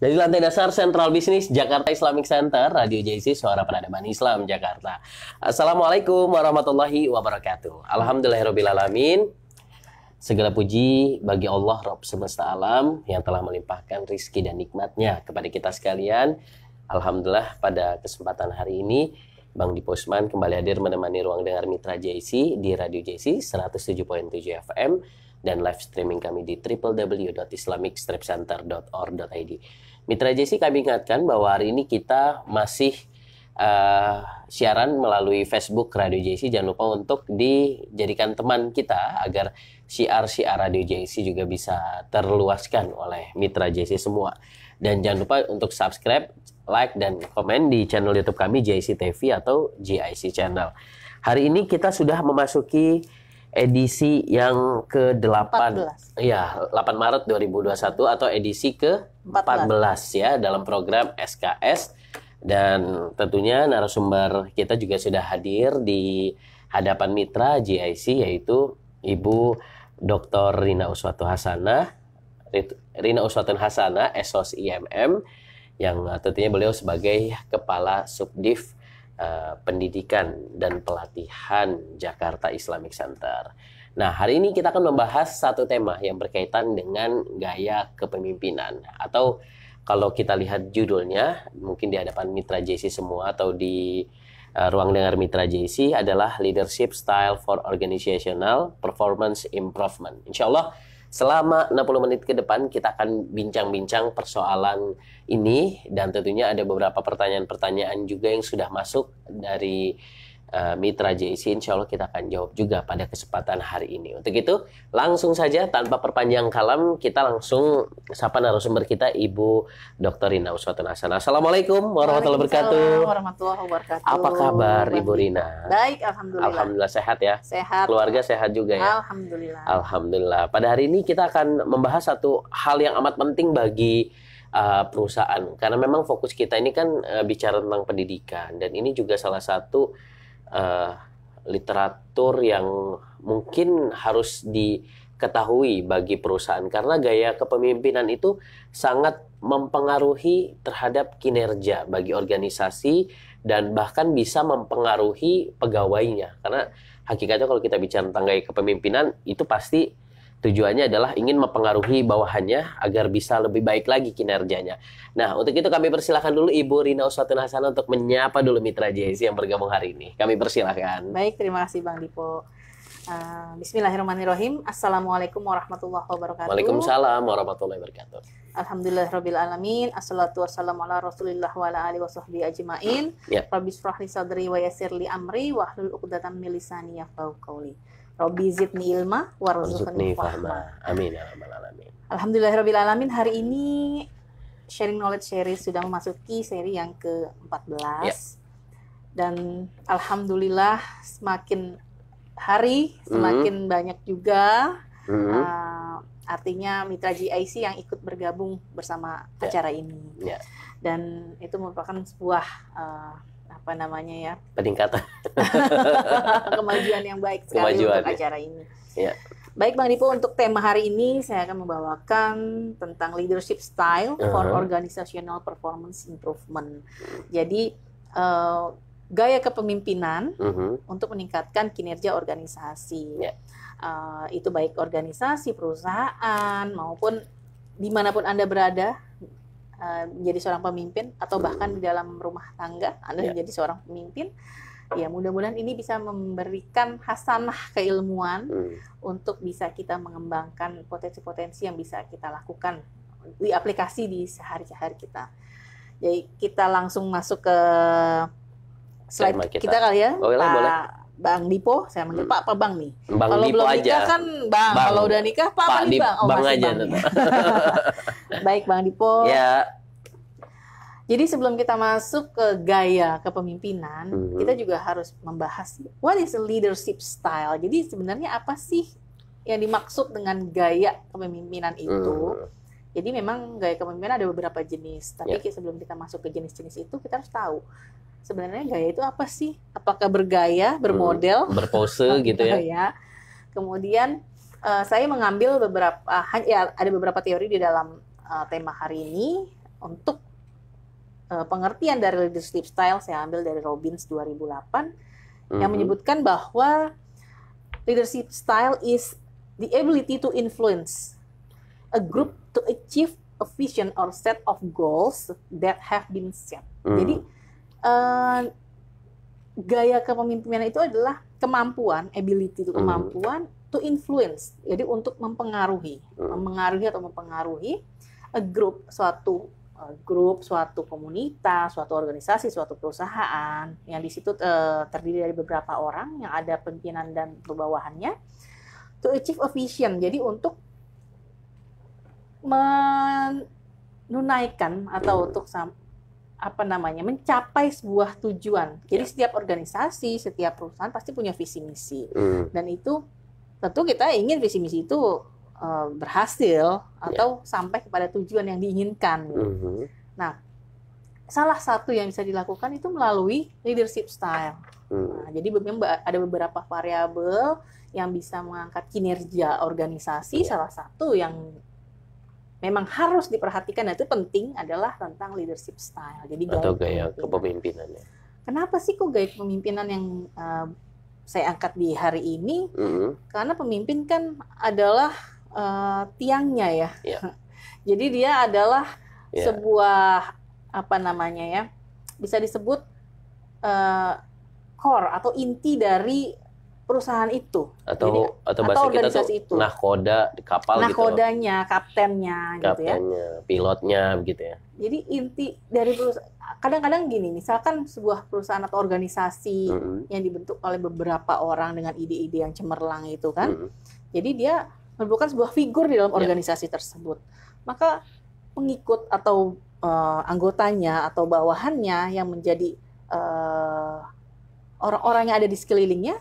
Dari lantai dasar Sentral Bisnis Jakarta Islamic Center, Radio JC, Suara Peradaban Islam Jakarta. Assalamualaikum warahmatullahi wabarakatuh. Alhamdulillahirrabbilalamin. Segala puji bagi Allah Rabb semesta alam yang telah melimpahkan rizki dan nikmatnya kepada kita sekalian. Alhamdulillah pada kesempatan hari ini Bang Dipo Usman kembali hadir menemani ruang dengar Mitra JC di Radio JC 107.7 FM dan live streaming kami di www.islamicstripcenter.org.id. Mitra JC, kami ingatkan bahwa hari ini kita masih siaran melalui Facebook Radio JC. Jangan lupa untuk dijadikan teman kita agar syiar-syiar Radio JC juga bisa terluaskan oleh Mitra JC semua. Dan jangan lupa untuk subscribe, like, dan komen di channel YouTube kami JC TV atau JIC Channel. Hari ini kita sudah memasuki edisi yang ke-8. Ya, 8 Maret 2021 atau edisi ke-14 ya dalam program SKS. Dan tentunya narasumber kita juga sudah hadir di hadapan Mitra JIC, yaitu Ibu Dr. Rina Uswatun Hasanah, SOS IMM, yang tentunya beliau sebagai Kepala Subdiv Pendidikan dan Pelatihan Jakarta Islamic Center. Nah, hari ini kita akan membahas satu tema yang berkaitan dengan gaya kepemimpinan, atau kalau kita lihat judulnya mungkin di hadapan Mitra JC semua atau di ruang dengar Mitra JC adalah Leadership Style for Organizational Performance Improvement. Insya Allah selama 60 menit ke depan kita akan bincang-bincang persoalan ini, dan tentunya ada beberapa pertanyaan-pertanyaan juga yang sudah masuk dari Mitra JC. Insya Allah kita akan jawab juga pada kesempatan hari ini. Untuk itu langsung saja tanpa perpanjang kalam kita langsung sapa narasumber kita, Ibu Dr. Rina Uswatun Hasanah. Assalamualaikum warahmatullahi wabarakatuh. Warahmatullahi wabarakatuh. Apa kabar Ibu Rina? Baik, alhamdulillah. Alhamdulillah sehat ya. Sehat. Keluarga sehat juga ya. Alhamdulillah. Alhamdulillah. Pada hari ini kita akan membahas satu hal yang amat penting bagi perusahaan, karena memang fokus kita ini kan bicara tentang pendidikan, dan ini juga salah satu literatur yang mungkin harus diketahui bagi perusahaan, karena gaya kepemimpinan itu sangat mempengaruhi terhadap kinerja bagi organisasi dan bahkan bisa mempengaruhi pegawainya. Karena hakikatnya kalau kita bicara tentang gaya kepemimpinan itu pasti tujuannya adalah ingin mempengaruhi bawahannya agar bisa lebih baik lagi kinerjanya. Nah, untuk itu kami persilahkan dulu Ibu Rina Uswatun Hasanah untuk menyapa dulu Mitra JC yang bergabung hari ini. Kami persilahkan. Baik, terima kasih Bang Dipo. Bismillahirrahmanirrahim. Assalamualaikum warahmatullahi wabarakatuh. Waalaikumsalam warahmatullahi wabarakatuh. Alhamdulillahirrabbilalamin. Assalatu wassalamu ala rasulillah wa ala alihi wasahbihi ajma'in. Rabbi shrah li sadri wa yassir li amri wahlul 'uqdatam min lisani yafqahu qawli. Rabbi zidni ilma warzuqni fahma. Amin ya rabbal alamin. Alhamdulillahirabbil alamin. Hari ini Sharing Knowledge Series sudah memasuki seri yang ke-14. Ya. Dan alhamdulillah semakin hari semakin banyak juga artinya Mitra JIC yang ikut bergabung bersama acara ini. Dan itu merupakan sebuah peningkatan kemajuan yang baik sekali untuk acara ini. Baik Bang Dipo, untuk tema hari ini saya akan membawakan tentang leadership style for organizational performance improvement. Jadi gaya kepemimpinan untuk meningkatkan kinerja organisasi. Itu baik organisasi, perusahaan maupun dimanapun Anda berada, menjadi seorang pemimpin atau bahkan di dalam rumah tangga Anda menjadi seorang pemimpin, ya mudah-mudahan ini bisa memberikan hasanah keilmuan untuk bisa kita mengembangkan potensi-potensi yang bisa kita lakukan di aplikasi di sehari-hari kita. Jadi kita langsung masuk ke slide kita kali ya. Boleh. Bang Dipo, saya manggil Pak apa Bang nih? Bang kalau Dipo belum aja. Nikah kan Bang. Kalau udah nikah Pak apa nih Bang? Bang aja. Bang. Baik Bang Dipo. Ya. Jadi sebelum kita masuk ke gaya kepemimpinan, kita juga harus membahas what is a leadership style. Jadi sebenarnya apa sih yang dimaksud dengan gaya kepemimpinan itu? Jadi memang gaya kepemimpinan ada beberapa jenis. Tapi sebelum kita masuk ke jenis-jenis itu, kita harus tahu sebenarnya gaya itu apa sih? Apakah bergaya, bermodel, berpose gitu ya? Kemudian saya mengambil ada beberapa teori di dalam tema hari ini. Untuk pengertian dari leadership style saya ambil dari Robbins 2008 yang menyebutkan bahwa leadership style is the ability to influence a group to achieve a vision or set of goals that have been set. Jadi gaya kepemimpinan itu adalah kemampuan, ability itu kemampuan to influence. Jadi untuk mempengaruhi a group, suatu komunitas, suatu organisasi, suatu perusahaan yang di situ terdiri dari beberapa orang yang ada pimpinan dan bawahannya, to achieve a vision. Jadi untuk menunaikan atau untuk mencapai sebuah tujuan. Jadi setiap organisasi, setiap perusahaan pasti punya visi misi, dan itu tentu kita ingin visi misi itu berhasil atau sampai kepada tujuan yang diinginkan. Nah, salah satu yang bisa dilakukan itu melalui leadership style. Nah, jadi ada beberapa variabel yang bisa mengangkat kinerja organisasi. Salah satu yang memang harus diperhatikan dan itu penting adalah tentang leadership style. Jadi gaya kepemimpinannya. Kenapa sih kok gaya kepemimpinan yang saya angkat di hari ini? Karena pemimpin kan adalah tiangnya ya. Jadi dia adalah sebuah bisa disebut core atau inti dari perusahaan itu atau bahasa organisasi kita tuh nahkoda di kapal gitu. Nahkodanya, kaptennya gitu ya. Pilotnya begitu ya. Jadi inti dari perusahaan, kadang-kadang gini, misalkan sebuah perusahaan atau organisasi yang dibentuk oleh beberapa orang dengan ide-ide yang cemerlang itu kan. Jadi dia merupakan sebuah figur di dalam organisasi tersebut. Maka pengikut atau anggotanya atau bawahannya yang menjadi orang-orang yang ada di sekelilingnya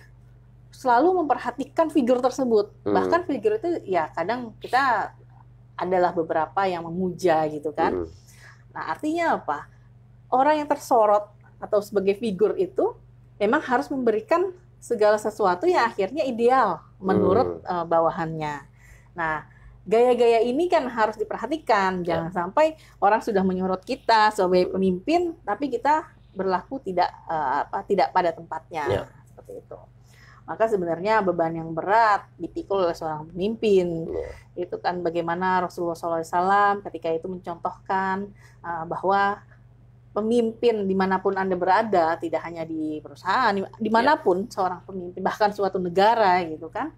selalu memperhatikan figur tersebut. Bahkan figur itu ya kadang kita adalah beberapa yang memuja gitu kan. Nah, artinya apa? Orang yang tersorot atau sebagai figur itu memang harus memberikan segala sesuatu yang akhirnya ideal menurut bawahannya. Nah, gaya-gaya ini kan harus diperhatikan. Jangan sampai orang sudah menyorot kita sebagai pemimpin, tapi kita berlaku tidak pada tempatnya. Seperti itu. Maka sebenarnya beban yang berat dipikul oleh seorang pemimpin. Itu kan bagaimana Rasulullah SAW ketika itu mencontohkan bahwa pemimpin dimanapun Anda berada, tidak hanya di perusahaan, dimanapun seorang pemimpin, bahkan suatu negara gitu kan,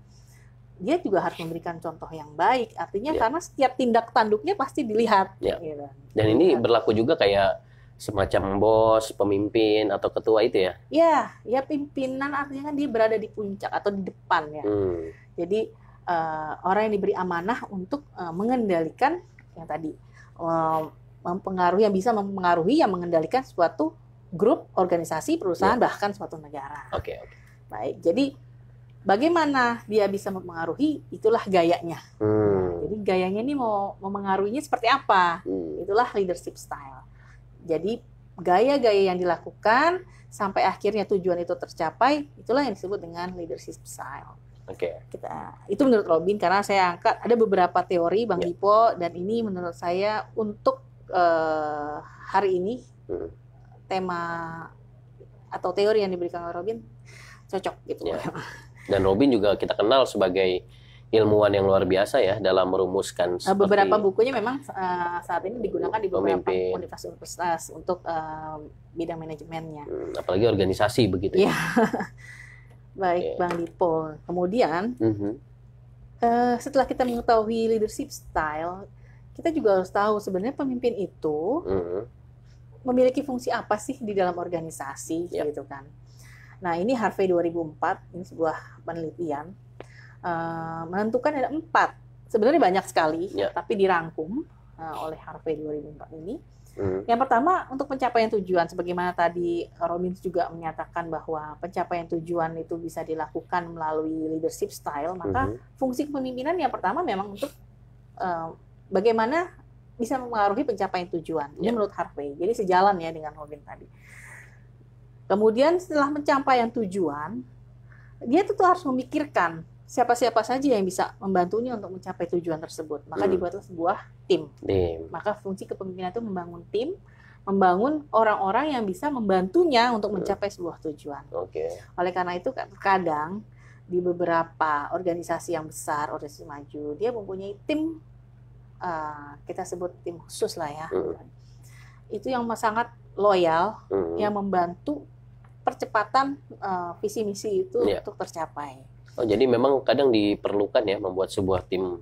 dia juga harus memberikan contoh yang baik. Artinya karena setiap tindak tanduknya pasti dilihat. Gitu. Dan ini berlaku juga kayak semacam bos, pemimpin atau ketua itu ya? Ya pimpinan artinya kan dia berada di puncak atau di depan ya. Jadi orang yang diberi amanah untuk mengendalikan yang tadi mempengaruhi, yang bisa mempengaruhi, yang mengendalikan suatu grup, organisasi, perusahaan, bahkan suatu negara. Baik, jadi bagaimana dia bisa mempengaruhi, itulah gayanya. Jadi gayanya ini mau mempengaruhinya seperti apa? Itulah leadership style. Jadi gaya-gaya yang dilakukan sampai akhirnya tujuan itu tercapai, itulah yang disebut dengan leadership style. Itu menurut Robin, karena saya angkat ada beberapa teori Bang Dipo, dan ini menurut saya untuk hari ini tema atau teori yang diberikan oleh Robin cocok gitu. Dan Robin juga kita kenal sebagai ilmuwan yang luar biasa ya dalam merumuskan beberapa bukunya memang saat ini digunakan di beberapa universitas untuk bidang manajemennya. Apalagi organisasi begitu ya. Baik, Bang Dipo. Kemudian setelah kita mengetahui leadership style, kita juga harus tahu sebenarnya pemimpin itu memiliki fungsi apa sih di dalam organisasi gitu kan. Nah, ini Harvey 2004, ini sebuah penelitian menentukan ada 4. Sebenarnya banyak sekali, tapi dirangkum oleh Harvey 2004 ini. Yang pertama, untuk pencapaian tujuan, sebagaimana tadi Robbins juga menyatakan bahwa pencapaian tujuan itu bisa dilakukan melalui leadership style, maka fungsi kepemimpinan yang pertama memang untuk bagaimana bisa mempengaruhi pencapaian tujuan. Ini menurut Harvey. Jadi sejalan ya dengan Robin tadi. Kemudian setelah pencapaian tujuan, dia tuh harus memikirkan siapa-siapa saja yang bisa membantunya untuk mencapai tujuan tersebut. Maka dibuatlah sebuah tim. Maka fungsi kepemimpinan itu membangun tim, membangun orang-orang yang bisa membantunya untuk mencapai sebuah tujuan. Oleh karena itu kadang di beberapa organisasi yang besar, organisasi maju, dia mempunyai tim, kita sebut tim khusus lah ya. Itu yang sangat loyal, yang membantu percepatan visi misi itu untuk tercapai. Oh, jadi memang kadang diperlukan ya membuat sebuah tim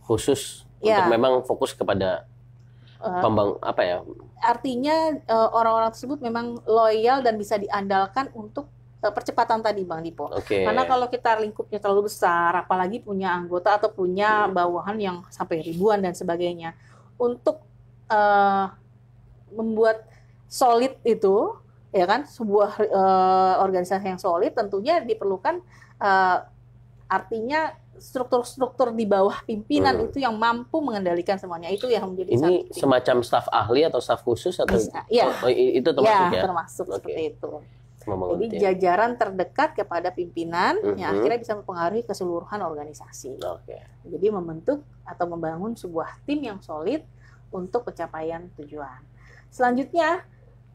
khusus untuk memang fokus kepada Artinya orang-orang tersebut memang loyal dan bisa diandalkan untuk percepatan tadi Bang Dipo. Karena kalau kita lingkupnya terlalu besar, apalagi punya anggota atau punya bawahan yang sampai ribuan dan sebagainya, untuk membuat solid itu, ya kan, sebuah organisasi yang solid tentunya diperlukan artinya struktur-struktur di bawah pimpinan itu yang mampu mengendalikan semuanya. Itu yang menjadi ini semacam staf ahli atau staf khusus atau itu termasuk ya? Termasuk seperti itu. Jadi jajaran terdekat kepada pimpinan yang akhirnya bisa mempengaruhi keseluruhan organisasi. Jadi membentuk atau membangun sebuah tim yang solid untuk pencapaian tujuan. Selanjutnya,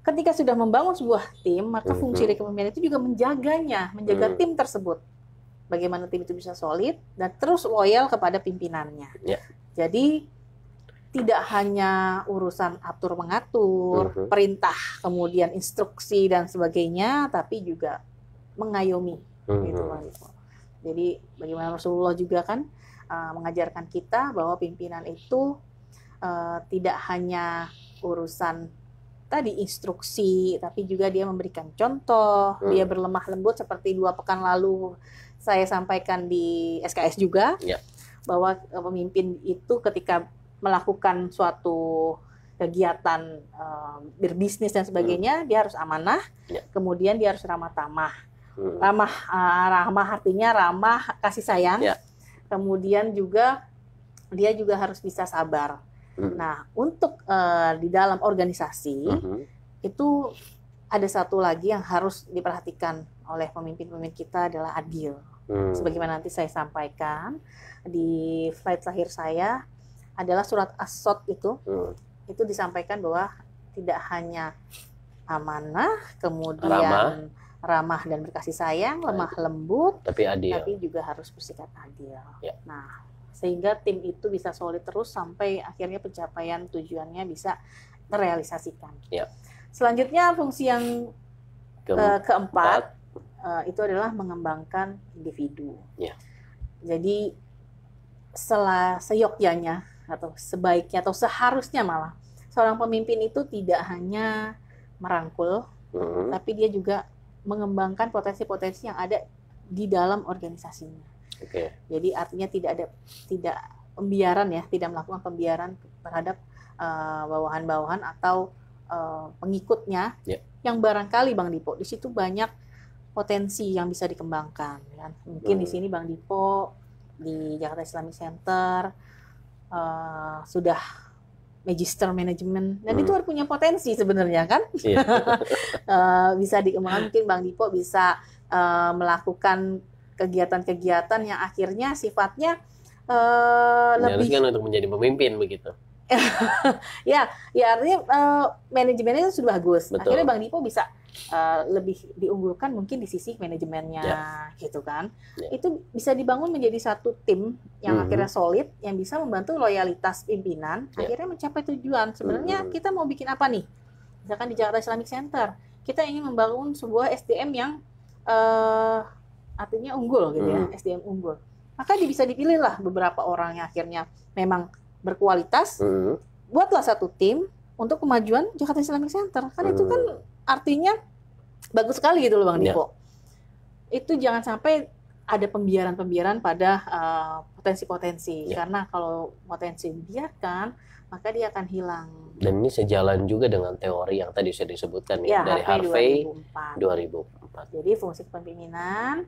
ketika sudah membangun sebuah tim, maka fungsi dari kepemimpinan itu juga menjaga tim tersebut. Bagaimana tim itu bisa solid dan terus loyal kepada pimpinannya. Jadi tidak hanya urusan atur mengatur, perintah, kemudian instruksi dan sebagainya, tapi juga mengayomi. Gitu. Jadi bagaimana Rasulullah juga kan mengajarkan kita bahwa pimpinan itu tidak hanya urusan tadi instruksi, tapi juga dia memberikan contoh, dia berlemah lembut seperti 2 pekan lalu saya sampaikan di SKS juga, bahwa pemimpin itu ketika melakukan suatu kegiatan berbisnis dan sebagainya, dia harus amanah, kemudian dia harus ramah tamah. Ramah artinya ramah kasih sayang, kemudian juga dia juga harus bisa sabar. Nah, untuk di dalam organisasi itu ada satu lagi yang harus diperhatikan oleh pemimpin-pemimpin kita adalah adil. Sebagaimana nanti saya sampaikan di slide terakhir saya adalah surat As-Sod itu disampaikan bahwa tidak hanya amanah, kemudian ramah dan berkasih sayang, lemah lembut, tapi juga harus bersikap adil. Nah, sehingga tim itu bisa solid terus sampai akhirnya pencapaian tujuannya bisa terrealisasikan. Selanjutnya fungsi yang keempat itu adalah mengembangkan individu. Jadi seyogyanya atau sebaiknya atau seharusnya malah seorang pemimpin itu tidak hanya merangkul, tapi dia juga mengembangkan potensi-potensi yang ada di dalam organisasinya. Jadi artinya tidak pembiaran ya, tidak melakukan pembiaran terhadap bawahan-bawahan atau pengikutnya yang barangkali Bang Dipo di situ banyak potensi yang bisa dikembangkan. Kan? Mungkin di sini Bang Dipo di Jakarta Islamic Center sudah Magister Management dan itu punya potensi sebenarnya kan, bisa dikembangkan. Mungkin Bang Dipo bisa melakukan kegiatan-kegiatan yang akhirnya sifatnya lebih untuk menjadi pemimpin begitu. ya artinya manajemennya itu sudah bagus. Akhirnya Bang Dipo bisa lebih diunggulkan mungkin di sisi manajemennya, gitu kan. Itu bisa dibangun menjadi satu tim yang akhirnya solid, yang bisa membantu loyalitas pimpinan, akhirnya mencapai tujuan. Sebenarnya kita mau bikin apa nih? Misalkan di Jakarta Islamic Center, kita ingin membangun sebuah SDM yang artinya unggul gitu ya, SDM unggul. Maka bisa dipilih lah beberapa orang yang akhirnya memang berkualitas, buatlah satu tim untuk kemajuan Jakarta Islamic Center. Kan itu kan artinya bagus sekali gitu loh Bang Dipo. Itu jangan sampai ada pembiaran-pembiaran pada potensi-potensi. Karena kalau potensi dibiarkan, maka dia akan hilang. Dan ini sejalan juga dengan teori yang tadi sudah disebutkan dari Harvey 2004. Jadi fungsi kepemimpinan,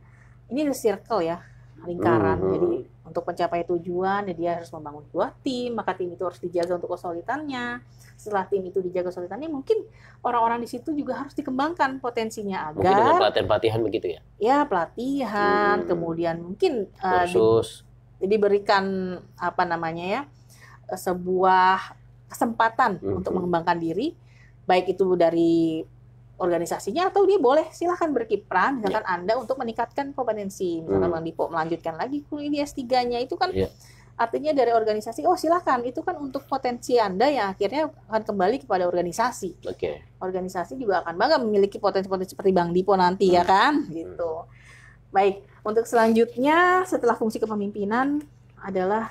ini the circle ya. lingkaran. Jadi untuk mencapai tujuan, ya dia harus membangun 2 tim, maka tim itu harus dijaga untuk kesulitannya. Setelah tim itu dijaga kesulitannya, mungkin orang-orang di situ juga harus dikembangkan potensinya agar. Mungkin dengan pelatihan-pelatihan begitu ya? Ya, pelatihan, kemudian mungkin kursus. Diberikan apa namanya ya, sebuah kesempatan untuk mengembangkan diri, baik itu dari organisasinya atau dia boleh silahkan berkiprah misalkan Anda untuk meningkatkan kompetensi, misalkan Bang Dipo melanjutkan lagi kuliah S3-nya itu kan artinya dari organisasi, oh silahkan, itu kan untuk potensi Anda yang akhirnya akan kembali kepada organisasi. Organisasi juga akan bangga memiliki potensi-potensi seperti Bang Dipo nanti ya kan, gitu. Baik, untuk selanjutnya setelah fungsi kepemimpinan adalah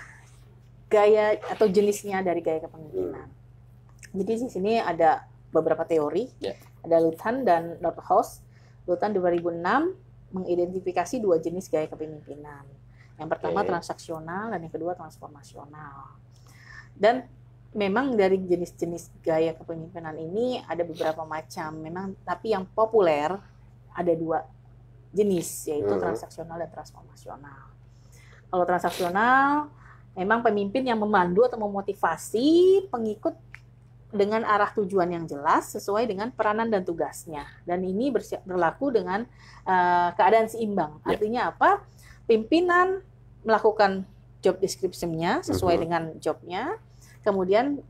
gaya atau jenisnya dari gaya kepemimpinan. Jadi di sini ada beberapa teori, ada Luhmann dan Nordhaus. Luhmann 2006 mengidentifikasi 2 jenis gaya kepemimpinan. Yang pertama transaksional dan yang kedua transformasional. Dan memang dari jenis-jenis gaya kepemimpinan ini ada beberapa macam, memang tapi yang populer ada 2 jenis, yaitu transaksional dan transformasional. Kalau transaksional memang pemimpin yang memandu atau memotivasi pengikut dengan arah tujuan yang jelas sesuai dengan peranan dan tugasnya. Dan ini berlaku dengan keadaan seimbang. Artinya apa? Pimpinan melakukan job description-nya sesuai dengan jobnya. Kemudian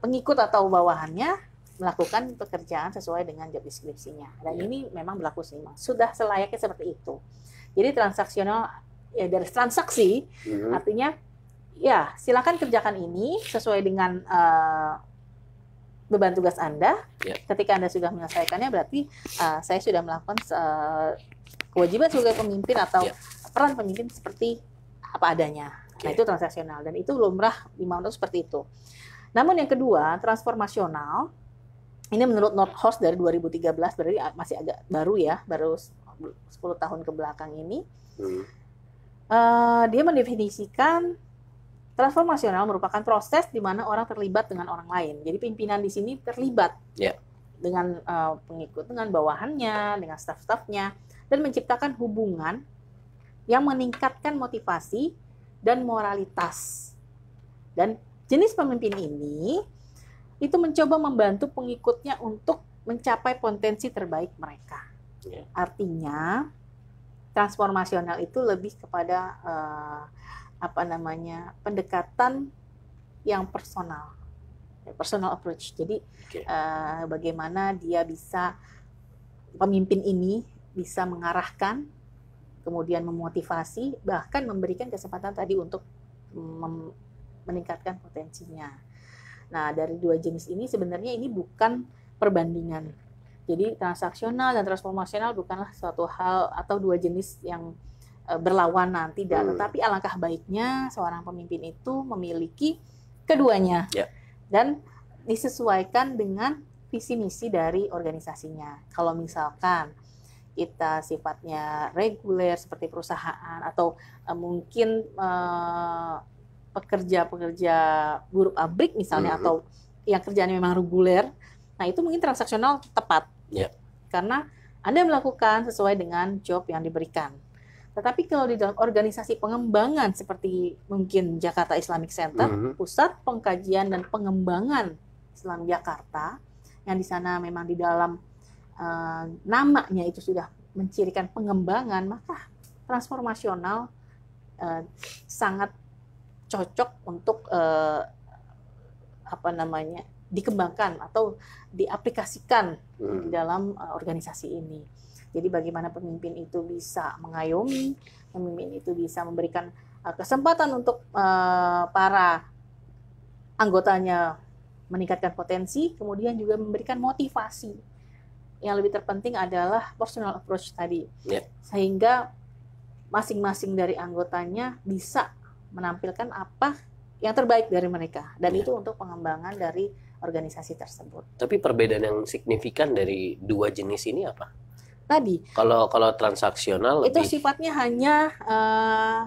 pengikut atau bawahannya melakukan pekerjaan sesuai dengan job deskripsinya. Dan ini memang berlaku seimbang. Sudah selayaknya seperti itu. Jadi transaksional ya dari transaksi, artinya ya silakan kerjakan ini sesuai dengan beban tugas Anda. Ketika Anda sudah menyelesaikannya, berarti saya sudah melakukan kewajiban sebagai pemimpin atau peran pemimpin seperti apa adanya. Nah itu transaksional dan itu lumrah dimandu seperti itu. Namun yang kedua transformasional, ini menurut Nordhaus dari 2013, berarti masih agak baru ya, baru 10 tahun ke belakang ini. Dia mendefinisikan transformasional merupakan proses di mana orang terlibat dengan orang lain. Jadi pimpinan di sini terlibat dengan pengikut, dengan bawahannya, dengan staf-stafnya, dan menciptakan hubungan yang meningkatkan motivasi dan moralitas. Dan jenis pemimpin ini itu mencoba membantu pengikutnya untuk mencapai potensi terbaik mereka. Artinya transformasional itu lebih kepada pendekatan yang personal approach. Jadi bagaimana dia bisa, pemimpin ini bisa mengarahkan, kemudian memotivasi, bahkan memberikan kesempatan tadi untuk meningkatkan potensinya. Nah dari 2 jenis ini sebenarnya ini bukan perbandingan. Jadi transaksional dan transformasional bukanlah suatu hal atau 2 jenis yang berlawanan, tidak. Tetapi alangkah baiknya seorang pemimpin itu memiliki keduanya dan disesuaikan dengan visi misi dari organisasinya. Kalau misalkan kita sifatnya reguler seperti perusahaan atau mungkin pekerja-pekerja buruh pabrik misalnya atau yang kerjaannya memang reguler, nah itu mungkin transaksional tepat karena Anda melakukan sesuai dengan job yang diberikan. Tetapi kalau di dalam organisasi pengembangan seperti mungkin Jakarta Islamic Center, Pusat Pengkajian dan Pengembangan Islam Jakarta, yang di sana memang di dalam namanya itu sudah mencirikan pengembangan, maka transformasional sangat cocok untuk dikembangkan atau diaplikasikan di dalam organisasi ini. Jadi bagaimana pemimpin itu bisa mengayomi, pemimpin itu bisa memberikan kesempatan untuk para anggotanya meningkatkan potensi, kemudian juga memberikan motivasi. Yang lebih terpenting adalah personal approach tadi, sehingga masing-masing dari anggotanya bisa menampilkan apa yang terbaik dari mereka, dan itu untuk pengembangan dari organisasi tersebut. Tapi perbedaan yang signifikan dari 2 jenis ini apa? Tadi kalau transaksional itu sifatnya hanya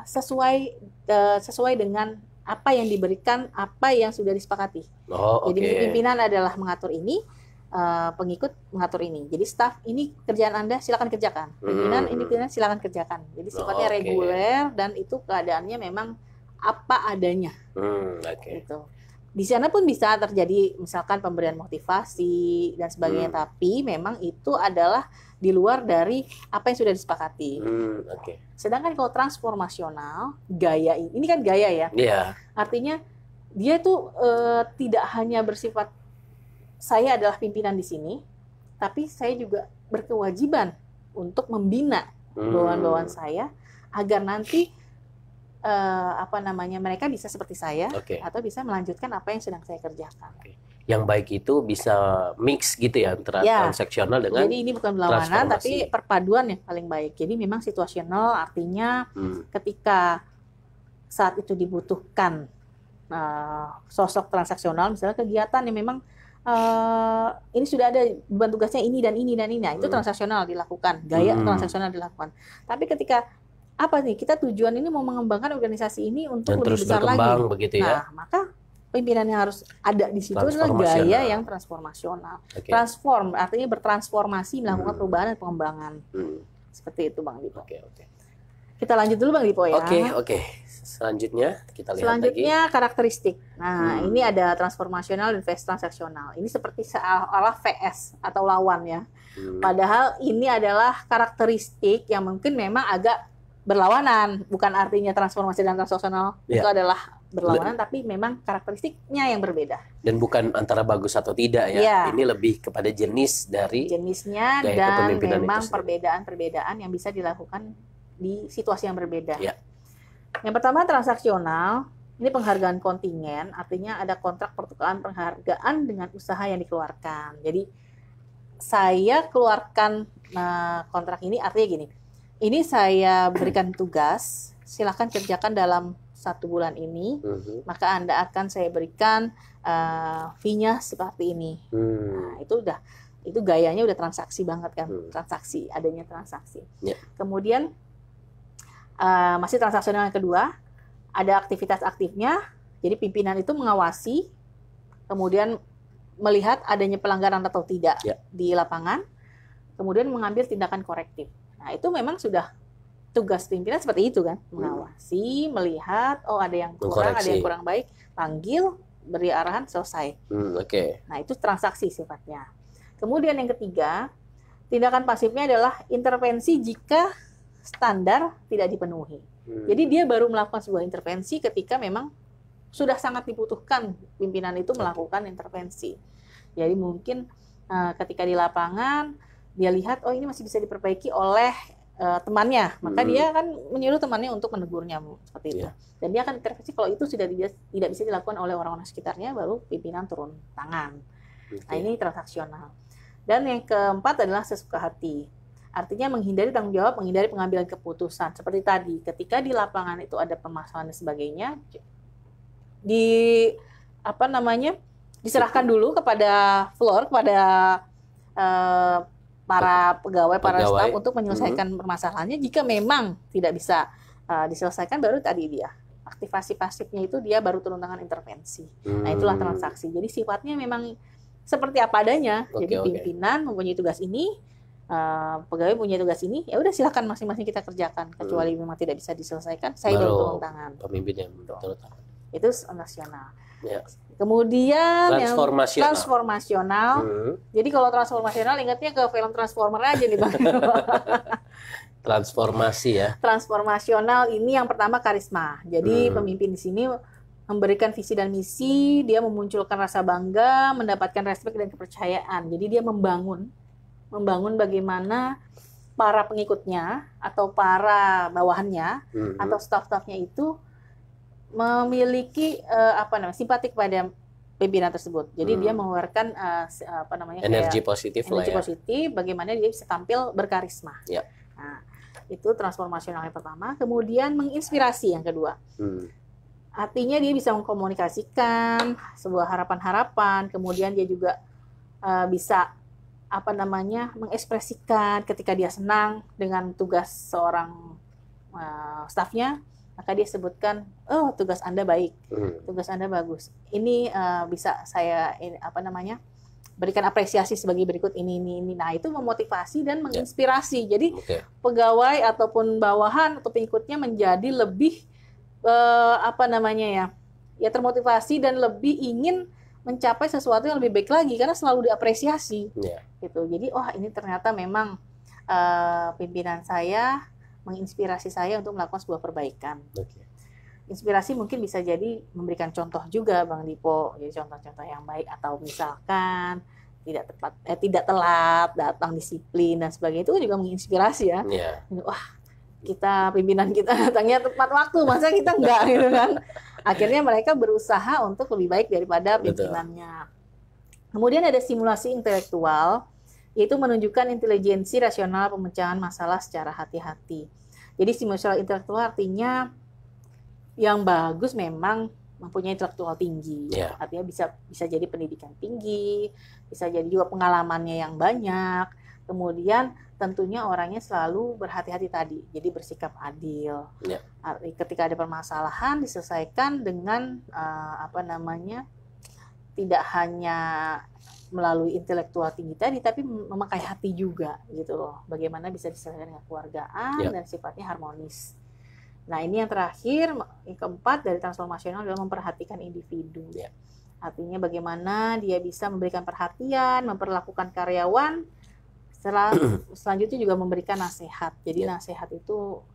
sesuai dengan apa yang diberikan, apa yang sudah disepakati. Jadi pimpinan adalah mengatur ini, pengikut mengatur ini. Jadi staff ini kerjaan Anda silakan kerjakan. Pimpinan ini kerjaan silakan kerjakan. Jadi sifatnya reguler dan itu keadaannya memang apa adanya. Gitu. Di sana pun bisa terjadi misalkan pemberian motivasi dan sebagainya, tapi memang itu adalah di luar dari apa yang sudah disepakati. Sedangkan kalau transformasional, gaya ini kan gaya ya. Artinya dia tuh tidak hanya bersifat saya adalah pimpinan di sini, tapi saya juga berkewajiban untuk membina bawahan-bawahan saya agar nanti mereka bisa seperti saya atau bisa melanjutkan apa yang sedang saya kerjakan. Yang baik itu bisa mix gitu ya antara transaksional dengan. Jadi ini bukan berlawanan tapi perpaduan yang paling baik. Jadi memang situasional artinya ketika saat itu dibutuhkan sosok transaksional, misalnya kegiatan yang memang ini sudah ada beban tugasnya ini dan ini dan ini, itu transaksional dilakukan, gaya transaksional dilakukan. Tapi ketika kita tujuan ini mau mengembangkan organisasi ini untuk lebih besar lagi. Begitu ya? Nah, maka pimpinan yang harus ada di situ adalah gaya yang transformasional. Transform artinya bertransformasi, melakukan perubahan dan pengembangan. Seperti itu Bang Dipo. Kita lanjut dulu Bang Dipo ya. Selanjutnya kita lihat Selanjutnya lagi. Karakteristik. Nah, ini ada transformasional dan VS transaksional. Ini seperti seolah VS atau lawan ya. Padahal ini adalah karakteristik yang mungkin memang agak berlawanan, bukan artinya transformasi dan transaksional itu adalah berlawanan, tapi memang karakteristiknya yang berbeda. Dan bukan antara bagus atau tidak ya. Ini lebih kepada jenisnya dan memang perbedaan-perbedaan yang bisa dilakukan di situasi yang berbeda. Yang pertama transaksional, ini penghargaan kontingen, artinya ada kontrak pertukaran penghargaan dengan usaha yang dikeluarkan. Jadi saya keluarkan kontrak ini artinya gini. Ini saya berikan tugas, silakan kerjakan dalam 1 bulan ini, maka Anda akan saya berikan fee-nya seperti ini. Nah, itu gayanya udah transaksi banget kan, adanya transaksi. Kemudian masih transaksional yang kedua, ada aktivitas aktifnya, jadi pimpinan itu mengawasi, kemudian melihat adanya pelanggaran atau tidak di lapangan, kemudian mengambil tindakan korektif. Nah, itu memang sudah tugas pimpinan seperti itu kan, mengawasi, melihat, ada yang kurang, ada yang kurang baik, panggil, beri arahan, selesai. Nah, itu transaksi sifatnya. Kemudian yang ketiga, tindakan pasifnya adalah intervensi jika standar tidak dipenuhi. Jadi dia baru melakukan sebuah intervensi ketika memang sudah sangat dibutuhkan pimpinan itu melakukan intervensi. Jadi mungkin ketika di lapangan dia lihat ini masih bisa diperbaiki oleh temannya, maka dia akan menyuruh temannya untuk menegurnya seperti itu. Dan dia akan intervensi kalau itu sudah tidak bisa dilakukan oleh orang-orang sekitarnya, baru pimpinan turun tangan. Nah, ini transaksional. Dan yang keempat adalah sesuka hati. Artinya menghindari tanggung jawab, menghindari pengambilan keputusan. Seperti tadi, ketika di lapangan itu ada permasalahan dan sebagainya, diserahkan dulu kepada floor, kepada para pegawai, para staf untuk menyelesaikan permasalahannya. Jika memang tidak bisa diselesaikan, baru tadi dia aktivasi pasifnya itu dia baru turun tangan intervensi. Nah, itulah transaksi. Jadi sifatnya memang seperti apa adanya. Jadi pimpinan mempunyai tugas ini, pegawai punya tugas ini, ya udah silakan masing-masing kita kerjakan. Kecuali memang tidak bisa diselesaikan, saya baru turun tangan. Pemimpin yang turun tangan. Itu nasional. Kemudian transformasional. Jadi kalau transformasional ingatnya ke film Transformer aja nih Bang. Transformasi ya. Transformasional ini yang pertama karisma. Jadi pemimpin di sini memberikan visi dan misi, dia memunculkan rasa bangga, mendapatkan respek dan kepercayaan. Jadi dia membangun bagaimana para pengikutnya atau para bawahannya atau staf-stafnya itu memiliki simpati kepada pimpinan tersebut. Jadi dia mengeluarkan energi positif, bagaimana dia bisa tampil berkarisma. Nah, itu transformasional yang pertama. Kemudian menginspirasi yang kedua. Artinya dia bisa mengkomunikasikan sebuah harapan-harapan. Kemudian dia juga bisa mengekspresikan ketika dia senang dengan tugas seorang stafnya. Maka dia sebutkan, tugas Anda baik, tugas Anda bagus. Ini bisa saya berikan apresiasi sebagai berikut ini. Nah, itu memotivasi dan menginspirasi. Jadi pegawai ataupun bawahan atau pengikutnya menjadi lebih ya termotivasi dan lebih ingin mencapai sesuatu yang lebih baik lagi karena selalu diapresiasi. Gitu. Jadi ini ternyata memang pimpinan saya menginspirasi saya untuk melakukan sebuah perbaikan. Inspirasi mungkin bisa jadi memberikan contoh juga, Bang Dipo, jadi contoh-contoh yang baik, atau misalkan tidak telat datang, disiplin dan sebagainya, itu juga menginspirasi ya. Wah, pimpinan kita datangnya tepat waktu, masa kita enggak gitu kan. Akhirnya mereka berusaha untuk lebih baik daripada pimpinannya. Kemudian ada simulasi intelektual, yaitu menunjukkan intelijensi rasional pemecahan masalah secara hati-hati. Jadi simulasi intelektual artinya yang bagus memang mempunyai intelektual tinggi, artinya bisa jadi pendidikan tinggi, bisa jadi juga pengalamannya yang banyak, kemudian tentunya orangnya selalu berhati-hati tadi, jadi bersikap adil. Ketika ada permasalahan diselesaikan dengan tidak hanya melalui intelektual tinggi tadi, tapi memakai hati juga gitu loh. Bagaimana bisa diselesaikan dengan keluargaan dan sifatnya harmonis. Nah, ini yang terakhir, yang keempat dari transformasional adalah memperhatikan individu. Artinya bagaimana dia bisa memberikan perhatian, memperlakukan karyawan, selanjutnya juga memberikan nasihat. Jadi nasihat itu,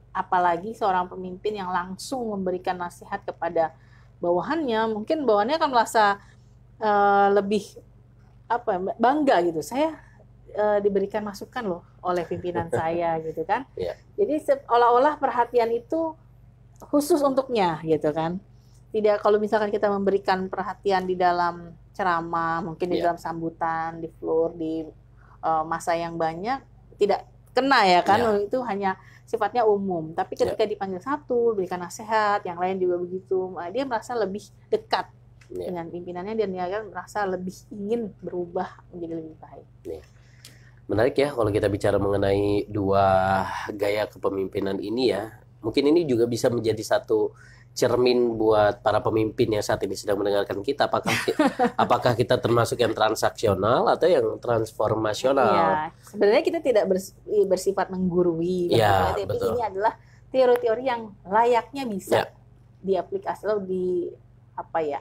apalagi seorang pemimpin yang langsung memberikan nasihat kepada bawahannya, mungkin bawahannya akan merasa lebih bangga gitu. Saya diberikan masukan loh oleh pimpinan saya gitu kan. Jadi seolah-olah perhatian itu khusus untuknya gitu kan. Tidak, kalau misalkan kita memberikan perhatian di dalam ceramah, mungkin di dalam sambutan, di floor, di masa yang banyak, tidak kena ya kan. Itu hanya sifatnya umum. Tapi ketika dipanggil satu, berikan nasihat, yang lain juga begitu, dia merasa lebih dekat dengan pimpinannya dan dia akan merasa lebih ingin berubah menjadi lebih baik. Menarik ya kalau kita bicara mengenai dua gaya kepemimpinan ini ya. Mungkin ini juga bisa menjadi satu cermin buat para pemimpin yang saat ini sedang mendengarkan kita. Apakah kita termasuk yang transaksional atau yang transformasional? Sebenarnya kita tidak bersifat menggurui, tapi ini adalah teori-teori yang layaknya bisa diaplikasi atau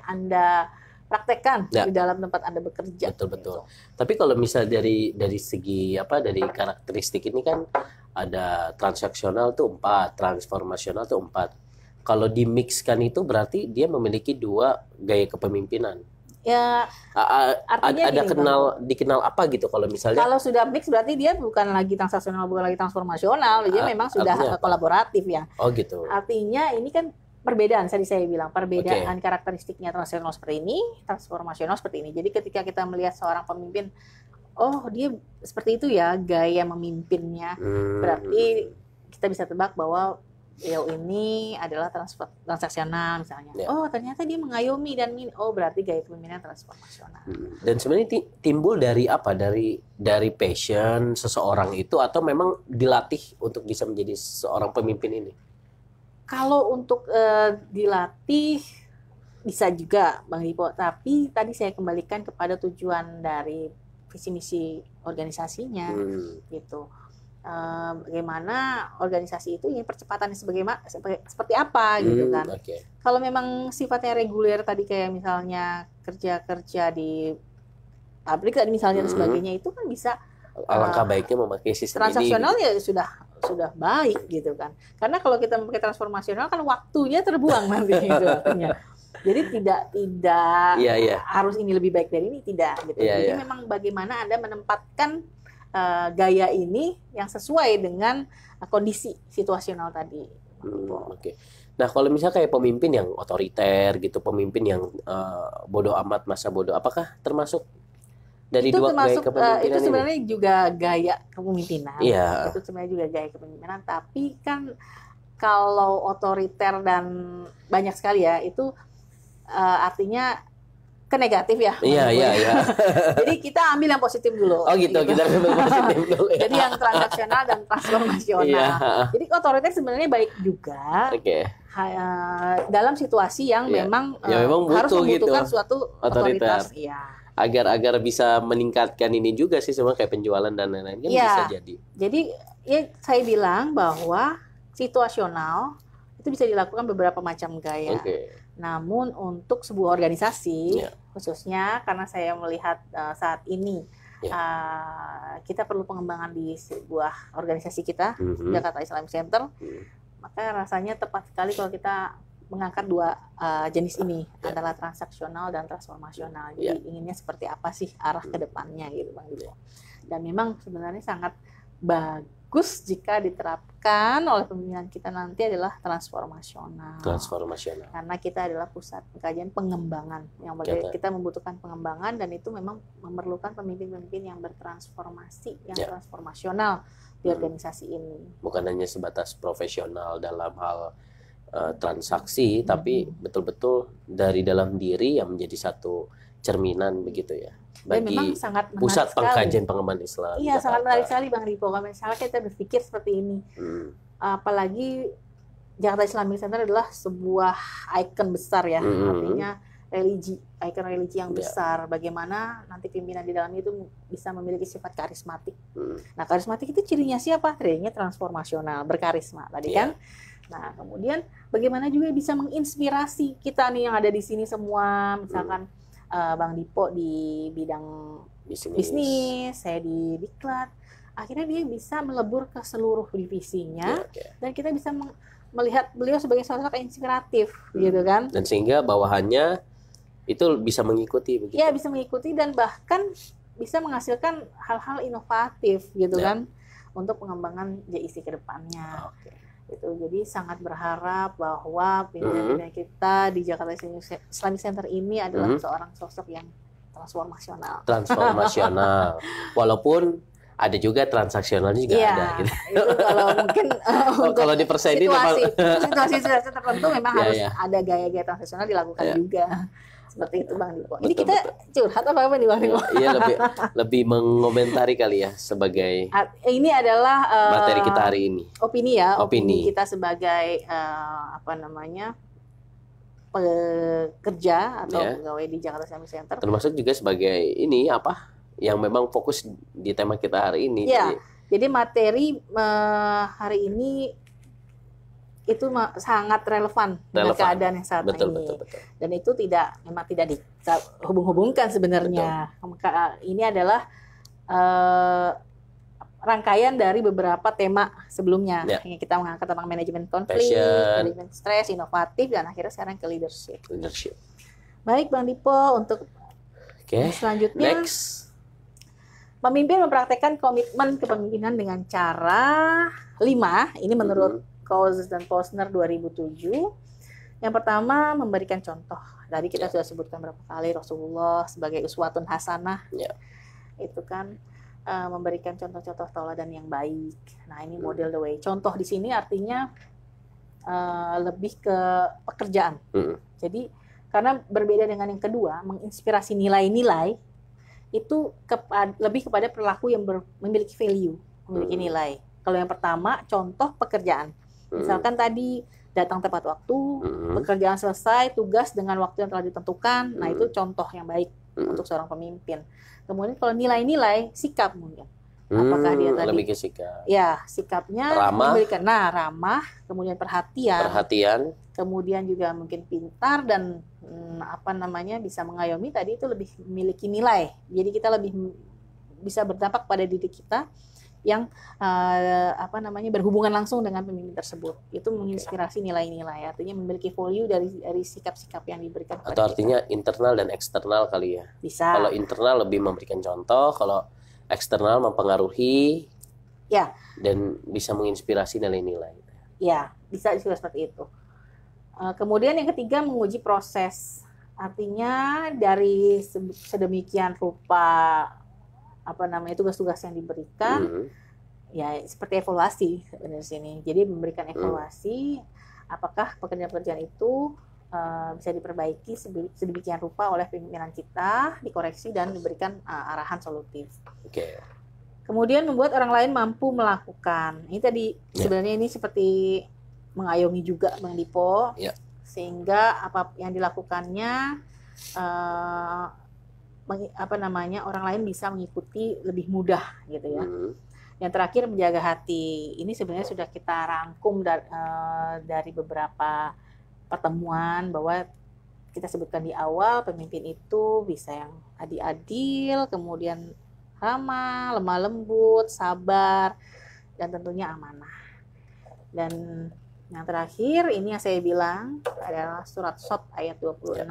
Anda praktekkan di dalam tempat Anda bekerja. Betul. Gitu. Tapi kalau misalnya dari segi dari karakteristik ini kan ada transaksional tuh 4, transformasional tuh 4. Kalau dimixkan itu berarti dia memiliki dua gaya kepemimpinan. Ya, artinya ada dikenal apa gitu kalau misalnya? Kalau sudah mix berarti dia bukan lagi transaksional, bukan lagi transformasional, dia memang sudah kolaboratif ya. Oh gitu. Artinya ini kan perbedaan, saya bilang perbedaan karakteristiknya transaksional seperti ini, transformasional seperti ini. Jadi ketika kita melihat seorang pemimpin, dia seperti itu ya gaya memimpinnya, berarti kita bisa tebak bahwa ini adalah transaksional misalnya. Ternyata dia mengayomi dan berarti gaya kepemimpinan transformasional. Dan sebenarnya timbul dari apa? Dari passion seseorang itu atau memang dilatih untuk bisa menjadi seorang pemimpin ini? Kalau untuk dilatih bisa juga, Bang Dipo. Tapi tadi saya kembalikan kepada tujuan dari visi misi organisasinya, gitu. Bagaimana organisasi itu ingin percepatannya seperti apa, gitu kan? Kalau memang sifatnya reguler tadi kayak misalnya kerja di pabrik tadi misalnya dan sebagainya, itu kan bisa. Alangkah baiknya memakai sistem transaksional ini. Ya sudah baik gitu kan. Karena kalau kita memakai transformasional kan waktunya terbuang nanti gitu artinya. Jadi tidak harus ini lebih baik dari ini, tidak gitu. Jadi memang bagaimana Anda menempatkan gaya ini yang sesuai dengan kondisi situasional tadi. Nah, kalau misalnya kayak pemimpin yang otoriter gitu, pemimpin yang bodoh amat, masa bodoh, apakah termasuk dari itu dua gaya kepemimpinan itu sebenarnya ini? Juga gaya kepemimpinan. Itu sebenarnya juga gaya kepemimpinan, tapi kan kalau otoriter dan banyak sekali ya, itu artinya ke negatif ya. Jadi kita ambil yang positif dulu. Kita ambil positif dulu. Jadi yang transaksional dan transformasional. Jadi otoriter sebenarnya baik juga. Dalam situasi yang memang memang harus membutuhkan gitu. suatu otoritas. agar bisa meningkatkan ini juga sih, semua kayak penjualan dan lain-lain kan bisa jadi. Jadi ya saya bilang bahwa situasional itu bisa dilakukan beberapa macam gaya. Namun untuk sebuah organisasi khususnya karena saya melihat saat ini kita perlu pengembangan di sebuah organisasi kita, Jakarta Islamic Center, maka rasanya tepat sekali kalau kita mengangkat dua jenis ini, adalah transaksional dan transformasional. Jadi inginnya seperti apa sih arah ke depannya gitu Bang Dipo. Dan memang sebenarnya sangat bagus jika diterapkan oleh pemimpinan kita nanti adalah transformasional. Karena kita adalah pusat kajian pengembangan yang kita membutuhkan pengembangan, dan itu memang memerlukan pemimpin-pemimpin yang bertransformasi, yang transformasional di organisasi ini. Bukan hanya sebatas profesional dalam hal transaksi, tapi betul-betul dari dalam diri yang menjadi satu cerminan begitu ya. Bagi memang sangat pusat pengkajian pengembangan Islam. Iya, sangat menarik sekali Bang Dipo. Kalau misalnya kita berpikir seperti ini, apalagi Jakarta Islamic Center adalah sebuah ikon besar ya, artinya ikon religi yang besar. Bagaimana nanti pimpinan di dalamnya itu bisa memiliki sifat karismatik. Nah, karismatik itu cirinya siapa? Cirinya transformasional, berkarisma tadi kan. Nah, kemudian bagaimana juga bisa menginspirasi kita nih yang ada di sini semua, misalkan Bang Dipo di bidang bisnis, saya di diklat. Akhirnya dia bisa melebur ke seluruh divisinya, dan kita bisa melihat beliau sebagai sosok inspiratif, gitu kan? Dan sehingga bawahannya itu bisa mengikuti begitu. Iya, bisa mengikuti dan bahkan bisa menghasilkan hal-hal inovatif, gitu kan, untuk pengembangan JIC ke depannya. Itu jadi sangat berharap bahwa pimpinan kita di Jakarta Islamic Center ini adalah seorang sosok yang transformasional. Walaupun ada juga transaksionalnya juga ada gitu. Itu kalau mungkin kalau di Persendi situasi tertentu memang harus ada gaya-gaya transaksional dilakukan juga. Seperti itu Bang Dipo. Ini kita curhat apa nih Bang Dipo? Iya, lebih mengomentari kali ya sebagai ini adalah materi kita hari ini. Opini kita sebagai pekerja atau pegawai di Jakarta Islamic Center. Termasuk juga sebagai ini yang memang fokus di tema kita hari ini. Iya. Jadi materi hari ini itu sangat relevan dengan keadaan yang saat ini. Betul. Dan itu memang tidak dihubung-hubungkan sebenarnya. Ini adalah rangkaian dari beberapa tema sebelumnya. Yang kita mengangkat tentang manajemen konflik, manajemen stres, inovatif, dan akhirnya sekarang ke leadership. Baik Bang Dipo, untuk selanjutnya. Next. Pemimpin mempraktekkan komitmen kepemimpinan dengan cara 5. Ini menurut Coase dan Posner 2007. Yang pertama, memberikan contoh. Tadi kita sudah sebutkan berapa kali Rasulullah sebagai uswatun hasanah. Itu kan memberikan contoh-contoh tauladan yang baik. Nah, ini model the way. Contoh di sini artinya lebih ke pekerjaan. Jadi karena berbeda dengan yang kedua, menginspirasi nilai-nilai itu lebih kepada perilaku yang memiliki value, memiliki nilai. Kalau yang pertama, contoh pekerjaan. Misalkan tadi datang tepat waktu, pekerjaan selesai, tugas dengan waktu yang telah ditentukan. Nah, itu contoh yang baik untuk seorang pemimpin. Kemudian kalau nilai-nilai, sikap mungkin. Apakah dia tadi lebih ke sikap? Ya, sikapnya ramah. Ramah, kemudian perhatian. Kemudian juga mungkin pintar dan bisa mengayomi, tadi itu lebih memiliki nilai. Jadi kita lebih bisa berdampak pada diri kita yang berhubungan langsung dengan pemimpin tersebut. Itu menginspirasi nilai-nilai, artinya memiliki value dari sikap-sikap yang diberikan kepada kita. Atau artinya internal dan eksternal kali ya. Bisa. Kalau internal lebih memberikan contoh, kalau eksternal mempengaruhi dan bisa menginspirasi nilai-nilai. Ya, bisa juga seperti itu. Kemudian yang ketiga, menguji proses. Artinya dari sedemikian rupa tugas-tugas yang diberikan, ya seperti evaluasi sebenarnya sini. Jadi memberikan evaluasi apakah pekerjaan-pekerjaan itu bisa diperbaiki sedemikian rupa oleh pimpinan kita, dikoreksi dan diberikan arahan solutif. Kemudian membuat orang lain mampu melakukan. Ini tadi sebenarnya ini seperti mengayomi juga Bang Dipo, sehingga apa yang dilakukannya orang lain bisa mengikuti lebih mudah gitu ya. Yang terakhir, menjaga hati. Ini sebenarnya sudah kita rangkum dari beberapa pertemuan, bahwa kita sebutkan di awal, pemimpin itu bisa yang adil, kemudian ramah, lemah lembut, sabar, dan tentunya amanah. Dan yang terakhir, ini yang saya bilang adalah surat Shad ayat 26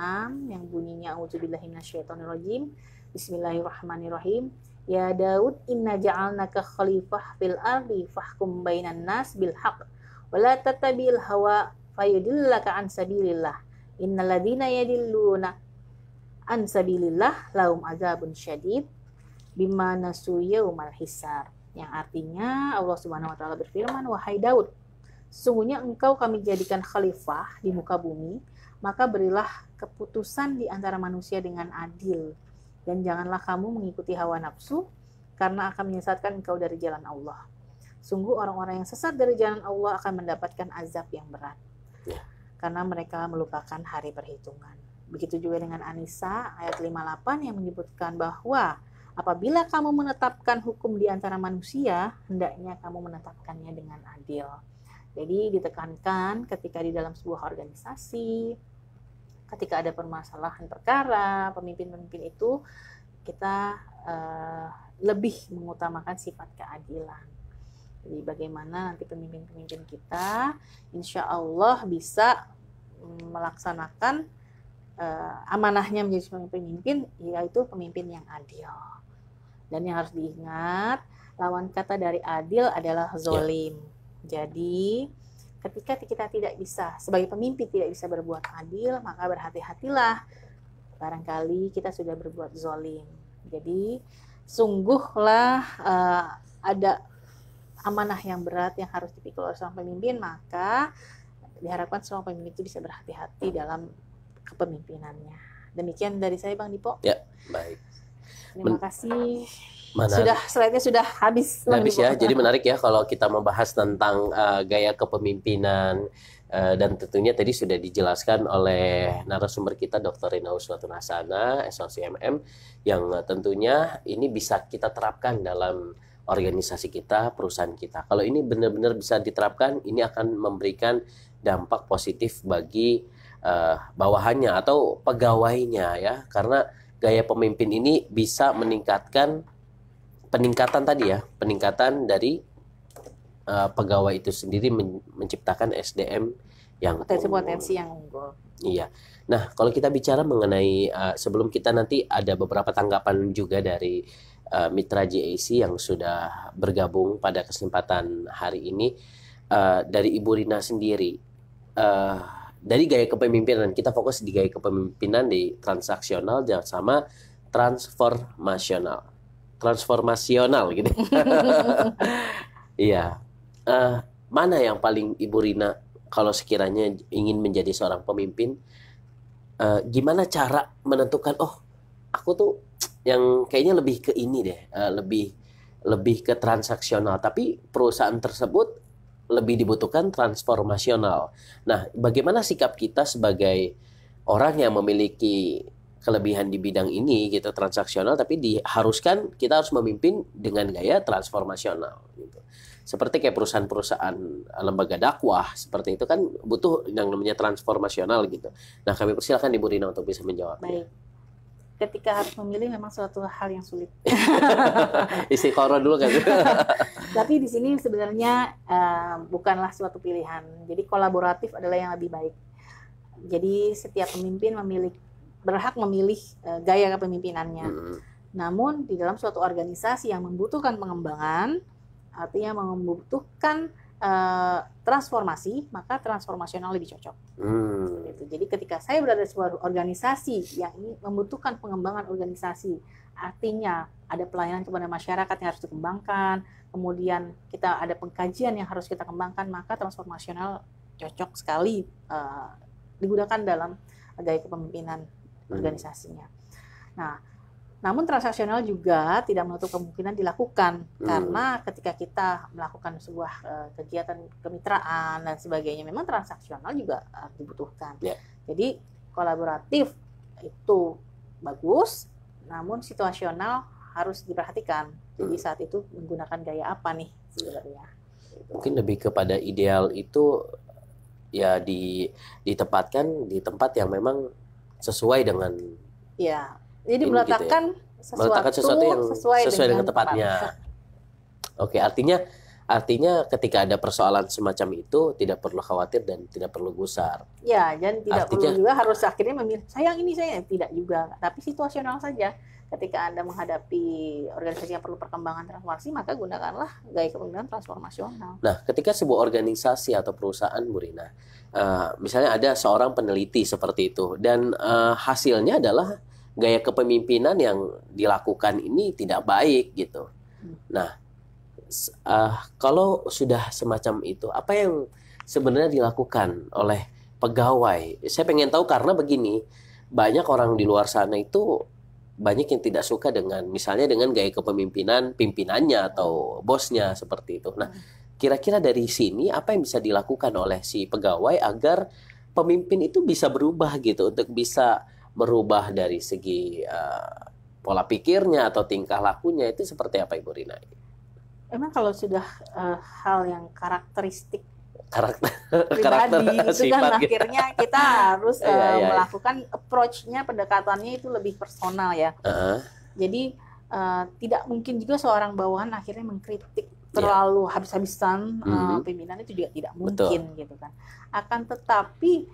yang bunyinya a'udzubillahi minasyaitonirrajim. Bismillahirrahmanirrahim. Ya Daud, inna ja'alnaka khalifah fil ardi fahkum bainan nas bil haqq wa la tattabi'il hawa fayudillaka an sabilillah. Innal ladzina yadilluna an sabilillah lahum adzabun syadid bima nasu yaumal hisab. Yang artinya Allah Subhanahu wa taala berfirman, wahai Daud, sesungguhnya engkau kami jadikan khalifah di muka bumi, maka berilah keputusan di antara manusia dengan adil. Dan janganlah kamu mengikuti hawa nafsu, karena akan menyesatkan engkau dari jalan Allah. Sungguh orang-orang yang sesat dari jalan Allah akan mendapatkan azab yang berat, karena mereka melupakan hari perhitungan. Begitu juga dengan An-Nisa ayat 58 yang menyebutkan bahwa apabila kamu menetapkan hukum di antara manusia, hendaknya kamu menetapkannya dengan adil. Jadi ditekankan ketika di dalam sebuah organisasi, ketika ada permasalahan perkara, pemimpin-pemimpin itu kita lebih mengutamakan sifat keadilan. Jadi bagaimana nanti pemimpin-pemimpin kita insya Allah bisa melaksanakan amanahnya menjadi sebagai pemimpin, yaitu pemimpin yang adil. Dan yang harus diingat, lawan kata dari adil adalah zolim. Jadi ketika kita tidak bisa, sebagai pemimpin tidak bisa berbuat adil, maka berhati-hatilah, barangkali kita sudah berbuat zolim. Jadi sungguhlah ada amanah yang berat yang harus dipikul oleh seorang pemimpin, maka diharapkan seorang pemimpin itu bisa berhati-hati dalam kepemimpinannya. Demikian dari saya, Bang Dipo. Ya, baik. Terima kasih. Slide-nya sudah habis. Habis ya. Jadi menarik ya kalau kita membahas tentang gaya kepemimpinan, dan tentunya tadi sudah dijelaskan oleh narasumber kita Dr. Rina Uswatun Hasanah, SLCMM, yang tentunya ini bisa kita terapkan dalam organisasi kita, perusahaan kita. Kalau ini benar-benar bisa diterapkan, ini akan memberikan dampak positif bagi bawahannya atau pegawainya ya, karena gaya pemimpin ini bisa peningkatan dari pegawai itu sendiri, menciptakan SDM yang potensi yang unggul. Iya. Nah, kalau kita bicara mengenai sebelum kita nanti ada beberapa tanggapan juga dari mitra JAC yang sudah bergabung pada kesempatan hari ini, dari Ibu Rina sendiri, dari gaya kepemimpinan, kita fokus di gaya kepemimpinan di transaksional sama transformasional gitu. Iya. Mana yang paling Ibu Rina kalau sekiranya ingin menjadi seorang pemimpin, gimana cara menentukan, oh aku tuh yang kayaknya lebih ke ini deh, lebih ke transaksional, tapi perusahaan tersebut lebih dibutuhkan transformasional. Nah, bagaimana sikap kita sebagai orang yang memiliki kelebihan di bidang ini gitu, transaksional, tapi diharuskan kita harus memimpin dengan gaya transformasional gitu. Seperti kayak perusahaan-perusahaan lembaga dakwah seperti itu kan butuh yang namanya transformasional gitu. Nah, kami persilakan Ibu Rina untuk bisa menjawabnya. Baik. Ketika harus memilih memang suatu hal yang sulit. Istiqoroh dulu kan. Tapi di sini sebenarnya bukanlah suatu pilihan. Jadi kolaboratif adalah yang lebih baik. Jadi setiap pemimpin berhak memilih gaya kepemimpinannya. Namun di dalam suatu organisasi yang membutuhkan pengembangan, artinya membutuhkan transformasi, maka transformasional lebih cocok. Jadi ketika saya berada di sebuah organisasi yang membutuhkan pengembangan organisasi, artinya ada pelayanan kepada masyarakat yang harus dikembangkan, kemudian kita ada pengkajian yang harus kita kembangkan, maka transformasional cocok sekali digunakan dalam gaya kepemimpinan organisasinya. Nah, namun transaksional juga tidak menutup kemungkinan dilakukan, karena ketika kita melakukan sebuah kegiatan kemitraan dan sebagainya, memang transaksional juga dibutuhkan. Jadi kolaboratif itu bagus, namun situasional harus diperhatikan. Jadi saat itu menggunakan gaya apa nih sebenarnya? Mungkin lebih kepada ideal itu ya ditempatkan di tempat yang memang sesuai dengan ya. Jadi meletakkan gitu ya. Sesuatu yang sesuai dengan tepatnya. Oke, artinya ketika ada persoalan semacam itu tidak perlu khawatir dan tidak perlu gusar. Ya, dan tidak perlu juga harus akhirnya memilih sayang ini saya tidak juga, tapi situasional saja. Ketika Anda menghadapi organisasi yang perlu perkembangan transformasi, maka gunakanlah gaya kepemimpinan transformasional. Nah, ketika sebuah organisasi atau perusahaan, Bu Rina, misalnya ada seorang peneliti seperti itu, dan hasilnya adalah gaya kepemimpinan yang dilakukan ini tidak baik gitu. Nah, kalau sudah semacam itu, apa yang sebenarnya dilakukan oleh pegawai? Saya pengen tahu karena begini, banyak orang di luar sana itu banyak yang tidak suka dengan misalnya dengan gaya kepemimpinan pimpinannya atau bosnya seperti itu. Nah, kira-kira dari sini apa yang bisa dilakukan oleh si pegawai agar pemimpin itu bisa berubah gitu, untuk bisa merubah dari segi pola pikirnya atau tingkah lakunya, itu seperti apa Ibu Rina? Emang kalau sudah hal yang karakteristik karakter itu kan akhirnya kita harus melakukan approach-nya, pendekatannya itu lebih personal ya. Jadi tidak mungkin juga seorang bawahan akhirnya mengkritik terlalu habis-habisan pimpinan, itu juga tidak mungkin. Betul. Gitu kan. Akan tetapi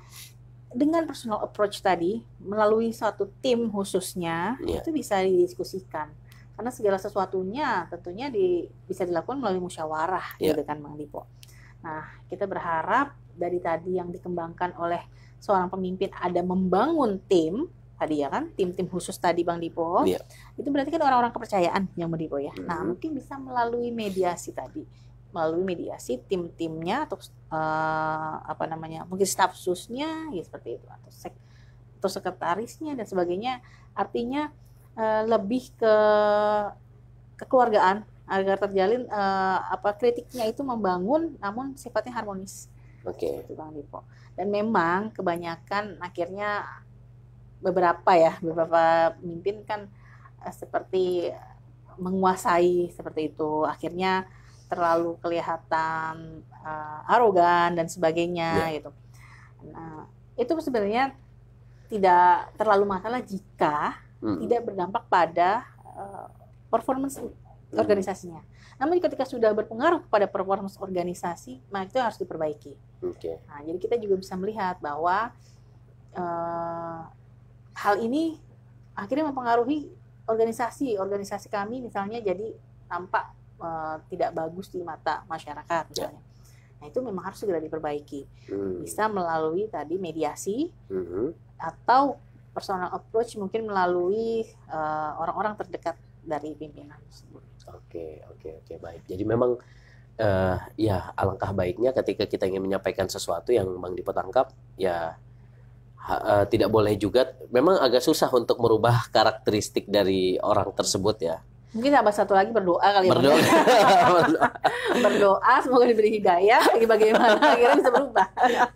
dengan personal approach tadi melalui satu tim khususnya itu bisa didiskusikan. Karena segala sesuatunya tentunya bisa dilakukan melalui musyawarah gitu kan Bang Dipo. Nah, kita berharap dari tadi yang dikembangkan oleh seorang pemimpin ada membangun tim tadi ya kan, tim-tim khusus tadi Bang Dipo. Itu berarti kan orang-orang kepercayaan yang Bang Dipo ya. Nah, mungkin bisa melalui mediasi tadi. Melalui mediasi tim-timnya atau mungkin staf khususnya ya seperti itu, atau sekretarisnya dan sebagainya. Artinya lebih ke kekeluargaan agar terjalin kritiknya itu membangun namun sifatnya harmonis. Oke. Itu Bang Dipo. Dan memang kebanyakan akhirnya beberapa pemimpin kan seperti menguasai seperti itu, akhirnya terlalu kelihatan arogan dan sebagainya gitu. Nah, itu sebenarnya tidak terlalu masalah jika tidak berdampak pada performance organisasinya. Namun ketika sudah berpengaruh kepada performance organisasi, maka itu harus diperbaiki. Nah, jadi kita juga bisa melihat bahwa hal ini akhirnya mempengaruhi organisasi kami misalnya, jadi tampak tidak bagus di mata masyarakat misalnya. Nah, itu memang harus segera diperbaiki. Bisa melalui tadi mediasi atau personal approach, mungkin melalui orang-orang terdekat dari pimpinan tersebut. Oke, baik. Jadi memang alangkah baiknya ketika kita ingin menyampaikan sesuatu yang Bang Dipo tangkap, tidak boleh juga, memang agak susah untuk merubah karakteristik dari orang tersebut ya. Mungkin tambah satu lagi, berdoa kali ya. Berdoa semoga diberi hidayah bagaimana akhirnya bisa berubah.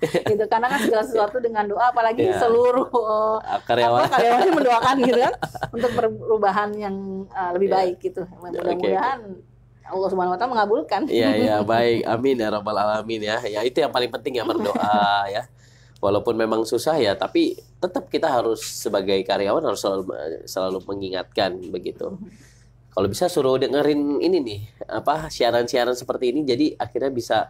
Gitu, karena kan segala sesuatu dengan doa, apalagi seluruh karyawannya mendoakan gitu kan untuk perubahan yang lebih baik gitu. Mudah-mudahan Allah Subhanahu wa taala mengabulkan. Iya, baik. Amin ya rabbal alamin ya. Ya, itu yang paling penting ya, berdoa ya. Walaupun memang susah ya, tapi tetap kita harus sebagai karyawan harus selalu mengingatkan begitu. Kalau bisa suruh dengerin ini nih, siaran-siaran seperti ini, jadi akhirnya bisa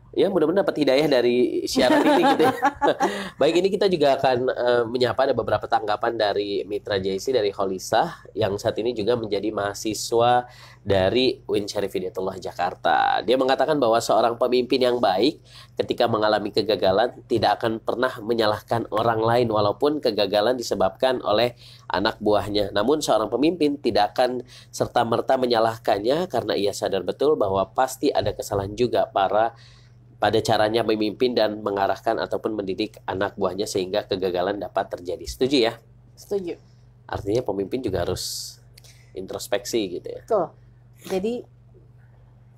ya mudah-mudahan dapat hidayah dari siaran ini gitu ya. Baik, ini kita juga akan menyapa ada beberapa tanggapan dari Mitra JC dari Kholisah yang saat ini juga menjadi mahasiswa dari UIN Syarif Hidayatullah Jakarta. Dia mengatakan bahwa seorang pemimpin yang baik ketika mengalami kegagalan tidak akan pernah menyalahkan orang lain walaupun kegagalan disebabkan oleh anak buahnya. Namun seorang pemimpin tidak akan serta-merta menyalahkannya karena ia sadar betul bahwa pasti ada kesalahan juga pada caranya memimpin dan mengarahkan ataupun mendidik anak buahnya sehingga kegagalan dapat terjadi. Setuju ya? Setuju. Artinya pemimpin juga harus introspeksi gitu ya. Betul. Jadi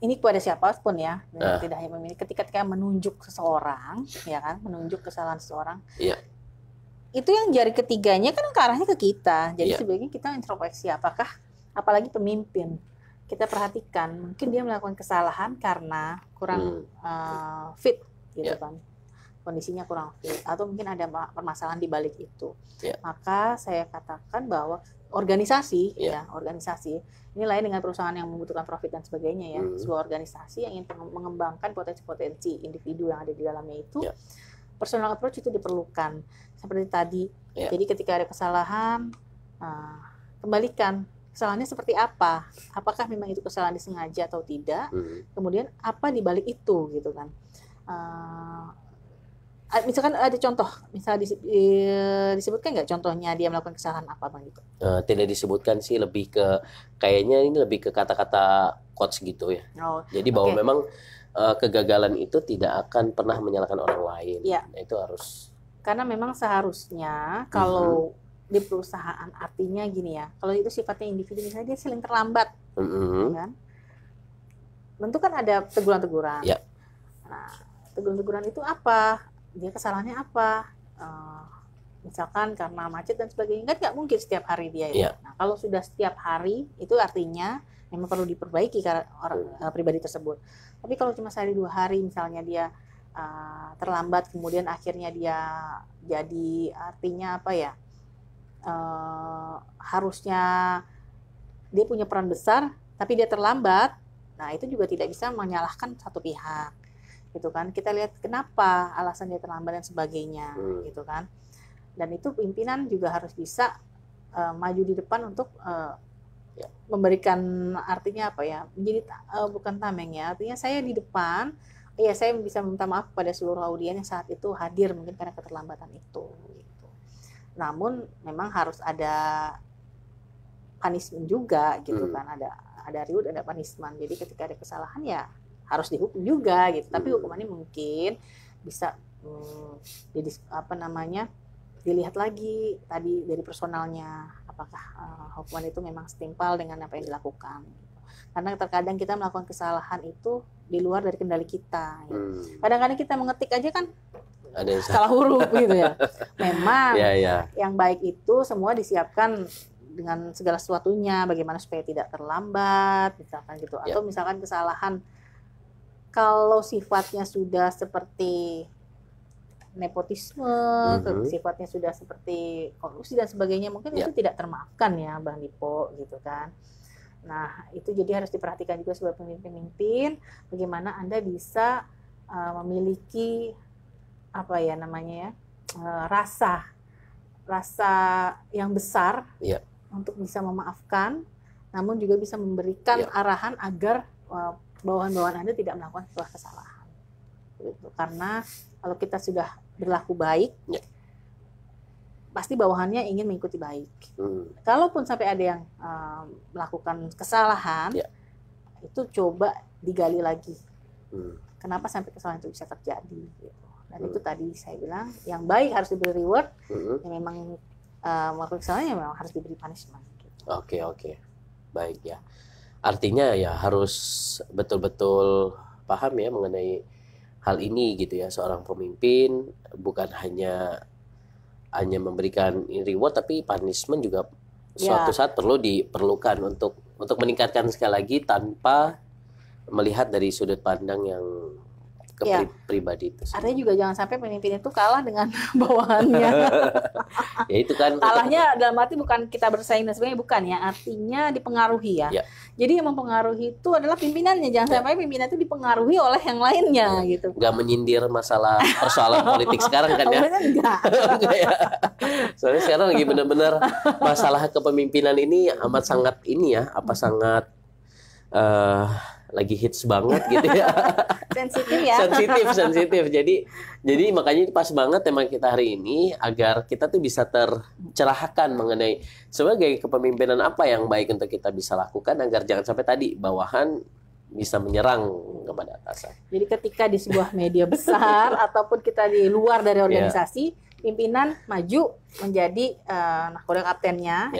ini kepada siapapun ya, tidak hanya pemimpin. Ketika menunjuk seseorang, ya kan, menunjuk kesalahan seseorang, itu yang jari ketiganya kan ke arahnya ke kita. Jadi sebaiknya kita introspeksi, apakah apalagi pemimpin, kita perhatikan mungkin dia melakukan kesalahan karena kurang fit gitu kan, kondisinya kurang fit, atau mungkin ada permasalahan di balik itu. Maka saya katakan bahwa organisasi organisasi ini lain dengan perusahaan yang membutuhkan profit dan sebagainya ya. Sebuah organisasi yang ingin mengembangkan potensi-potensi individu yang ada di dalamnya itu, personal approach itu diperlukan seperti tadi. Jadi ketika ada kesalahan, kembalikan kesalahannya seperti apa, apakah memang itu kesalahan disengaja atau tidak, kemudian apa di balik itu gitu kan. Misalkan ada contoh, misalnya disebutkan nggak contohnya dia melakukan kesalahan apa Bang gitu? Tidak disebutkan sih, lebih ke kayaknya ini lebih ke kata-kata coach gitu ya. Jadi bahwa memang kegagalan itu tidak akan pernah menyalahkan orang lain. Itu harus. Karena memang seharusnya kalau di perusahaan, artinya gini ya, kalau itu sifatnya individu, misalnya dia sering terlambat, kan? Tentu kan ada teguran-teguran. Nah, teguran-teguran itu apa? Dia kesalahannya apa? Misalkan karena macet dan sebagainya, kan nggak mungkin setiap hari dia ya. Nah, kalau sudah setiap hari, itu artinya memang perlu diperbaiki orang pribadi tersebut. Tapi kalau cuma sehari 2 hari, misalnya dia terlambat, kemudian akhirnya dia jadi, artinya apa ya? Harusnya dia punya peran besar, tapi dia terlambat. Nah, itu juga tidak bisa menyalahkan satu pihak. Gitu kan, kita lihat kenapa alasan dia terlambat dan sebagainya, gitu kan. Dan itu pimpinan juga harus bisa maju di depan untuk memberikan, artinya apa ya, menjadi bukan tameng ya, artinya saya di depan, saya bisa minta maaf kepada seluruh audien yang saat itu hadir mungkin karena keterlambatan itu. Gitu. Namun memang harus ada punishment juga, gitu kan, ada reward, ada punishment. Jadi ketika ada kesalahan ya harus dihukum juga gitu, tapi hukumannya mungkin bisa dilihat lagi tadi dari personalnya, apakah hukuman itu memang setimpal dengan apa yang dilakukan gitu. Karena terkadang kita melakukan kesalahan itu di luar dari kendali kita ya. Kadang-kadang kita mengetik aja kan ada salah huruf gitu ya. Memang yang baik itu semua disiapkan dengan segala sesuatunya, bagaimana supaya tidak terlambat misalkan gitu, atau misalkan kesalahan kalau sifatnya sudah seperti nepotisme, sifatnya sudah seperti korupsi dan sebagainya, mungkin itu tidak termaafkan ya Bang Dipo gitu kan. Nah, itu jadi harus diperhatikan juga sebagai pemimpin, bagaimana Anda bisa memiliki apa ya namanya ya, rasa yang besar untuk bisa memaafkan, namun juga bisa memberikan arahan agar bawahan-bawahan Anda tidak melakukan sebuah kesalahan. Gitu. Karena kalau kita sudah berlaku baik, pasti bawahannya ingin mengikuti baik. Kalaupun sampai ada yang melakukan kesalahan, itu coba digali lagi. Kenapa sampai kesalahan itu bisa terjadi? Gitu. Dan itu tadi saya bilang, yang baik harus diberi reward, yang memang melakukan kesalahan yang memang harus diberi punishment. Gitu. Oke. Baik ya. Artinya ya harus betul-betul paham ya mengenai hal ini gitu ya, seorang pemimpin bukan hanya memberikan reward, tapi punishment juga suatu saat diperlukan untuk meningkatkan sekali lagi tanpa melihat dari sudut pandang yang pribadi itu. Artinya juga jangan sampai pemimpin itu kalah dengan bawahannya. Ya itu kan. Kalahnya dalam arti bukan kita bersaing dan sebagainya, bukan ya. Artinya dipengaruhi ya. Jadi yang mempengaruhi itu adalah pimpinannya. Jangan sampai pimpinan itu dipengaruhi oleh yang lainnya gitu. Gak menyindir masalah persoalan politik sekarang kan ya. Enggak. Soalnya sekarang lagi benar-benar masalah kepemimpinan ini amat sangat sangat lagi hits banget gitu ya. Sensitif ya. sensitif. Jadi makanya pas banget tema kita hari ini, agar kita tuh bisa tercerahkan mengenai sebagai kepemimpinan apa yang baik untuk kita bisa lakukan, agar jangan sampai tadi bawahan bisa menyerang kepada atasan. Jadi ketika di sebuah media besar ataupun kita di luar dari organisasi, pimpinan maju menjadi nahkoda kaptennya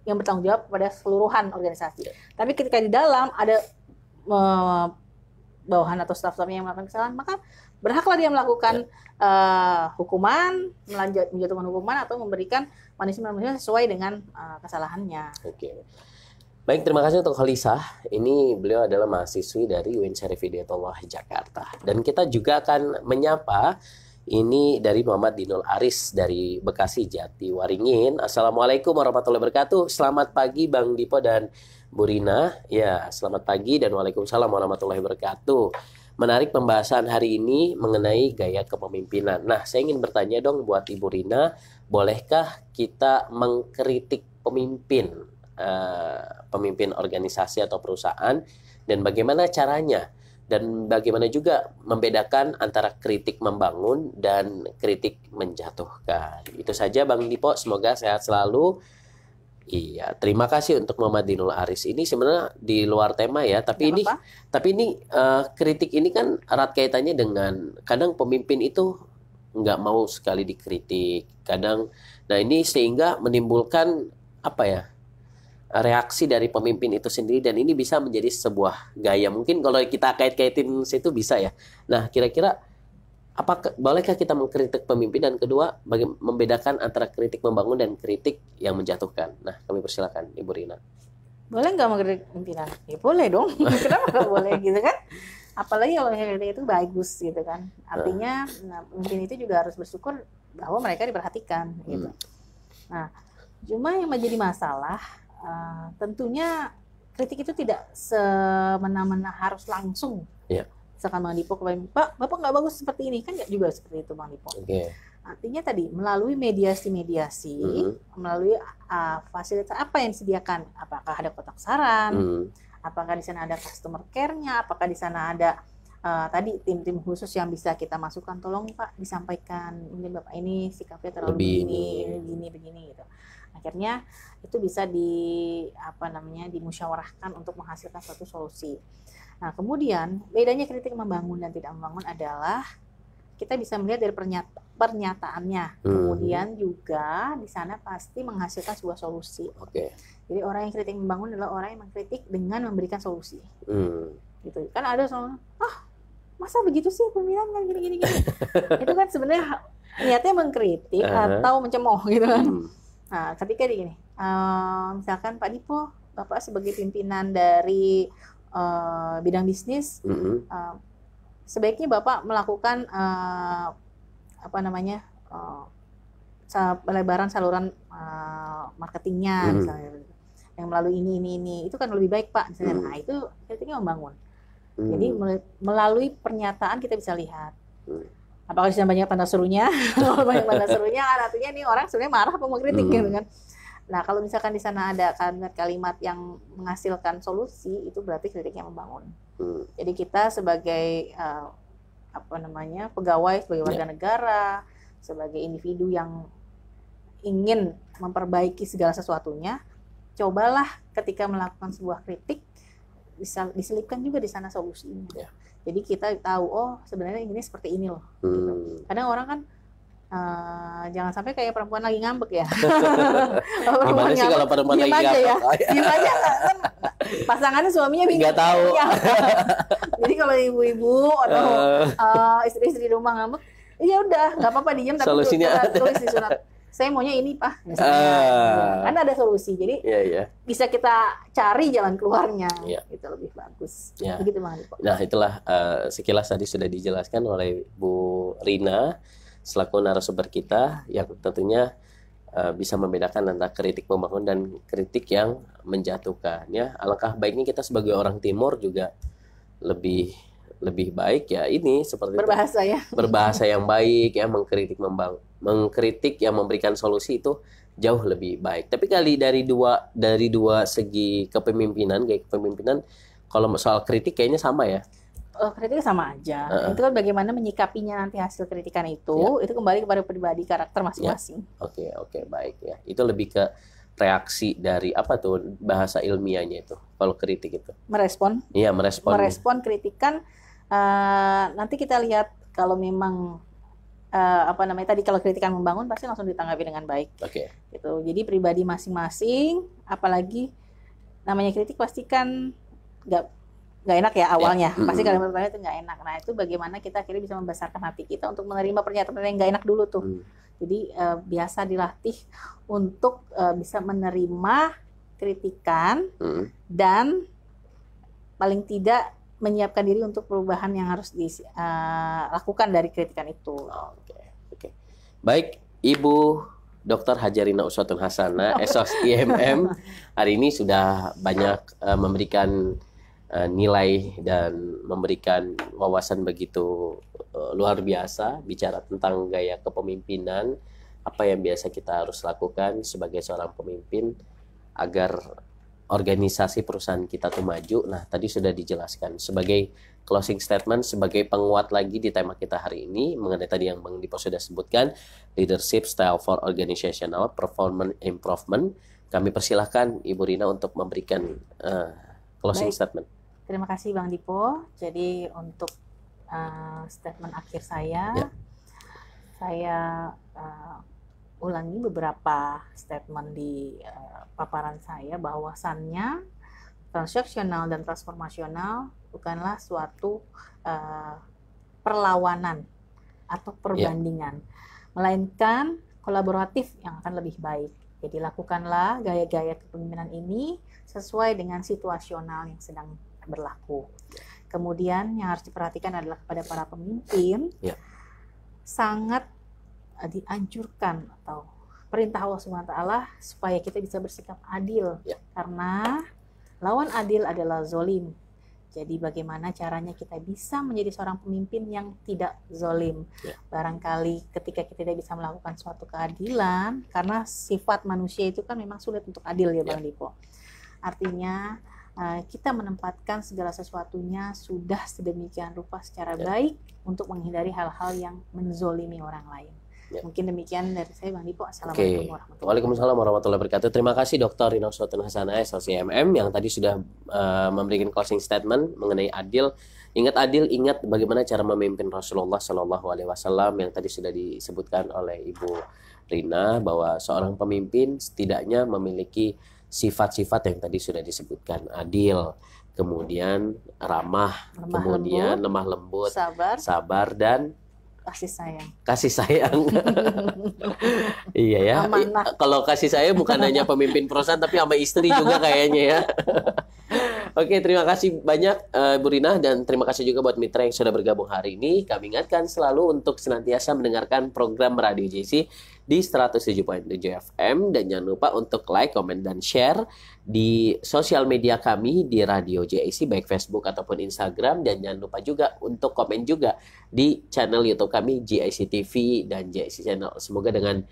yang bertanggung jawab pada keseluruhan organisasi. Tapi ketika di dalam ada bawahan atau staf-stafnya yang melakukan kesalahan, maka berhaklah dia melakukan hukuman, menjatuhkan hukuman atau memberikan punishment sesuai dengan kesalahannya. Oke. Baik, terima kasih untuk Khalisah. Ini beliau adalah mahasiswi dari UIN Syarif Hidayatullah Jakarta. Dan kita juga akan menyapa ini dari Muhammad Dinul Aris dari Bekasi Jati Waringin. Assalamualaikum warahmatullahi wabarakatuh. Selamat pagi Bang Dipo dan Bu Rina. Ya, selamat pagi dan waalaikumsalam warahmatullahi wabarakatuh. Menarik pembahasan hari ini mengenai gaya kepemimpinan. Nah, saya ingin bertanya dong buat Ibu Rina, bolehkah kita mengkritik pemimpin organisasi atau perusahaan, dan bagaimana caranya, dan bagaimana juga membedakan antara kritik membangun dan kritik menjatuhkan. Itu saja Bang Dipo, semoga sehat selalu. Iya, terima kasih untuk Muhammad Dinul Aris. Ini sebenarnya di luar tema ya, tapi ini kritik ini kan erat kaitannya dengan kadang pemimpin itu nggak mau sekali dikritik, kadang. Nah ini sehingga menimbulkan apa ya, reaksi dari pemimpin itu sendiri, dan ini bisa menjadi sebuah gaya. Mungkin kalau kita kait-kaitin situ bisa ya. Nah, kira-kira bolehkah kita mengkritik pemimpin, dan kedua, membedakan antara kritik membangun dan kritik yang menjatuhkan. Nah, kami persilakan Ibu Rina. Boleh nggak mengkritik pimpinan? Ya boleh dong. Kenapa nggak boleh gitu kan? Apalagi kalau kritik itu bagus gitu kan. Artinya pemimpin itu juga harus bersyukur bahwa mereka diperhatikan gitu. Nah, cuma yang menjadi masalah, tentunya kritik itu tidak semena-mena harus langsung. Yeah. Misalkan Bang Dipo kepada Pak, Bapak nggak bagus seperti ini, kan nggak juga seperti itu Bang Dipo. Okay. Artinya tadi melalui mediasi-mediasi, melalui fasilitas apa yang disediakan, apakah ada kotak saran, apakah di sana ada customer care-nya, apakah di sana ada tadi tim-tim khusus yang bisa kita masukkan, tolong Pak disampaikan, mungkin Bapak ini sikapnya terlalu begini gitu. Akhirnya itu bisa dimusyawarahkan untuk menghasilkan suatu solusi. Nah, kemudian bedanya kritik membangun dan tidak membangun adalah kita bisa melihat dari pernyataannya. Kemudian juga di sana pasti menghasilkan sebuah solusi. Okay. Jadi orang yang kritik membangun adalah orang yang mengkritik dengan memberikan solusi. Gitu. Kan ada soal, masa begitu sih pemilihan kan gini. Itu kan sebenarnya niatnya mengkritik atau mencemooh gitu kan. Nah, ketika gini, misalkan Pak Dipo, Bapak sebagai pimpinan dari bidang bisnis, sebaiknya Bapak melakukan pelebaran saluran marketingnya, misalnya, yang melalui ini, itu kan lebih baik Pak, misalnya. Nah, itu kritiknya membangun. Jadi melalui pernyataan kita bisa lihat. Apakah di sana banyak tanda serunya? Kalau banyak tanda serunya kan artinya ini orang sebenarnya marah apa mau kritik gitu kan. Nah, kalau misalkan di sana ada kalimat-kalimat yang menghasilkan solusi, itu berarti kritiknya membangun. Jadi kita sebagai pegawai, sebagai warga negara, sebagai individu yang ingin memperbaiki segala sesuatunya, cobalah ketika melakukan sebuah kritik bisa diselipkan juga di sana solusinya. Jadi kita tahu, sebenarnya ini seperti ini loh. Gitu. Kadang orang kan jangan sampai kayak perempuan lagi ngambek ya. Gimana sih kalau perempuan lagi ngambek? Diem aja kan pasangannya suaminya bingung. Nggak tahu. Jadi kalau ibu-ibu atau istri-istri di rumah ngambek, ya udah nggak apa-apa diem, tapi solusinya tulis di surat. Saya maunya ini Pak, misalnya. Kan ada solusi, jadi bisa kita cari jalan keluarnya, itu lebih bagus. Begitu Bang Dipo. Nah, itulah sekilas tadi sudah dijelaskan oleh Bu Rina selaku narasumber kita, yang tentunya bisa membedakan antara kritik membangun dan kritik yang menjatuhkan. Ya, alangkah baiknya kita sebagai orang Timur juga lebih baik ya ini seperti berbahasa yang baik ya, mengkritik yang memberikan solusi itu jauh lebih baik. Tapi kali dari dua segi kepemimpinan, kayak kepemimpinan, kalau soal kritik kayaknya sama ya. Kritik sama aja. Itu kan bagaimana menyikapinya nanti hasil kritikan itu kembali kepada pribadi karakter masing-masing. Oke, baik ya. Itu lebih ke reaksi dari apa tuh bahasa ilmiahnya itu kalau kritik itu? Merespon. Iya, merespon. Merespon kritikan. Nanti kita lihat kalau memang tadi kalau kritikan membangun pasti langsung ditanggapi dengan baik. Gitu. Jadi pribadi masing-masing, apalagi namanya kritik pasti kan nggak nggak enak ya awalnya, pasti kalimat pertama itu nggak enak. Nah itu bagaimana kita akhirnya bisa membesarkan hati kita untuk menerima pernyataan yang nggak enak dulu tuh. Jadi biasa dilatih untuk bisa menerima kritikan dan paling tidak menyiapkan diri untuk perubahan yang harus dilakukan dari kritikan itu. Oke. Baik, Ibu Dr. Hajarina Uswatun Hasanah, SOS-IMM, hari ini sudah banyak memberikan nilai dan memberikan wawasan begitu luar biasa, bicara tentang gaya kepemimpinan, apa yang biasa kita harus lakukan sebagai seorang pemimpin agar organisasi perusahaan kita tuh maju. Nah, tadi sudah dijelaskan sebagai closing statement, sebagai penguat lagi di tema kita hari ini mengenai tadi yang Bang Dipo sudah sebutkan, leadership style for organizational performance improvement. Kami persilahkan Ibu Rina untuk memberikan closing statement. Terima kasih Bang Dipo. Jadi untuk statement akhir saya ulangi beberapa statement di paparan saya, bahwasannya transaksional dan transformasional bukanlah suatu perlawanan atau perbandingan, melainkan kolaboratif yang akan lebih baik. Jadi lakukanlah gaya-gaya kepemimpinan ini sesuai dengan situasional yang sedang berlaku. Kemudian yang harus diperhatikan adalah kepada para pemimpin, sangat dianjurkan atau perintah Allah SWT supaya kita bisa bersikap adil, karena lawan adil adalah zolim. Jadi bagaimana caranya kita bisa menjadi seorang pemimpin yang tidak zolim. Barangkali ketika kita tidak bisa melakukan suatu keadilan, karena sifat manusia itu kan memang sulit untuk adil ya Bang Dipo. Artinya kita menempatkan segala sesuatunya sudah sedemikian rupa secara baik untuk menghindari hal-hal yang menzolimi orang lain. Mungkin demikian dari saya Bang Dipo. Assalamualaikum warahmatullahi wabarakatuh. Waalaikumsalam warahmatullahi wabarakatuh. Terima kasih Dr. Rina Uswatun Hasanah, SOS-IMM, yang tadi sudah memberikan closing statement mengenai adil. Ingat adil, ingat bagaimana cara memimpin Rasulullah Shallallahu Alaihi Wasallam yang tadi sudah disebutkan oleh Ibu Rina, bahwa seorang pemimpin setidaknya memiliki sifat-sifat yang tadi sudah disebutkan, adil, kemudian ramah, kemudian lemah lembut, sabar dan kasih sayang. Iya ya. Kalau kasih sayang bukan hanya pemimpin perusahaan tapi sama istri juga kayaknya ya. Oke, terima kasih banyak Bu Rina, dan terima kasih juga buat mitra yang sudah bergabung hari ini. Kami ingatkan selalu untuk senantiasa mendengarkan program Radio JC di 107.7 FM, dan jangan lupa untuk like, komen, dan share di sosial media kami di Radio JC, baik Facebook ataupun Instagram, dan jangan lupa juga untuk komen juga di channel YouTube kami JIC TV dan JIC Channel. Semoga dengan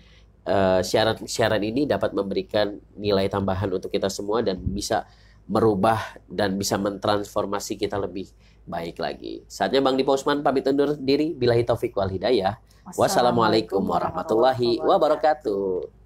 siaran ini dapat memberikan nilai tambahan untuk kita semua dan bisa merubah dan bisa mentransformasi kita lebih baik lagi. Saatnya Bang Dipo Usman pamit undur diri. Billahi taufik wal hidayah. Wassalamualaikum warahmatullahi wabarakatuh.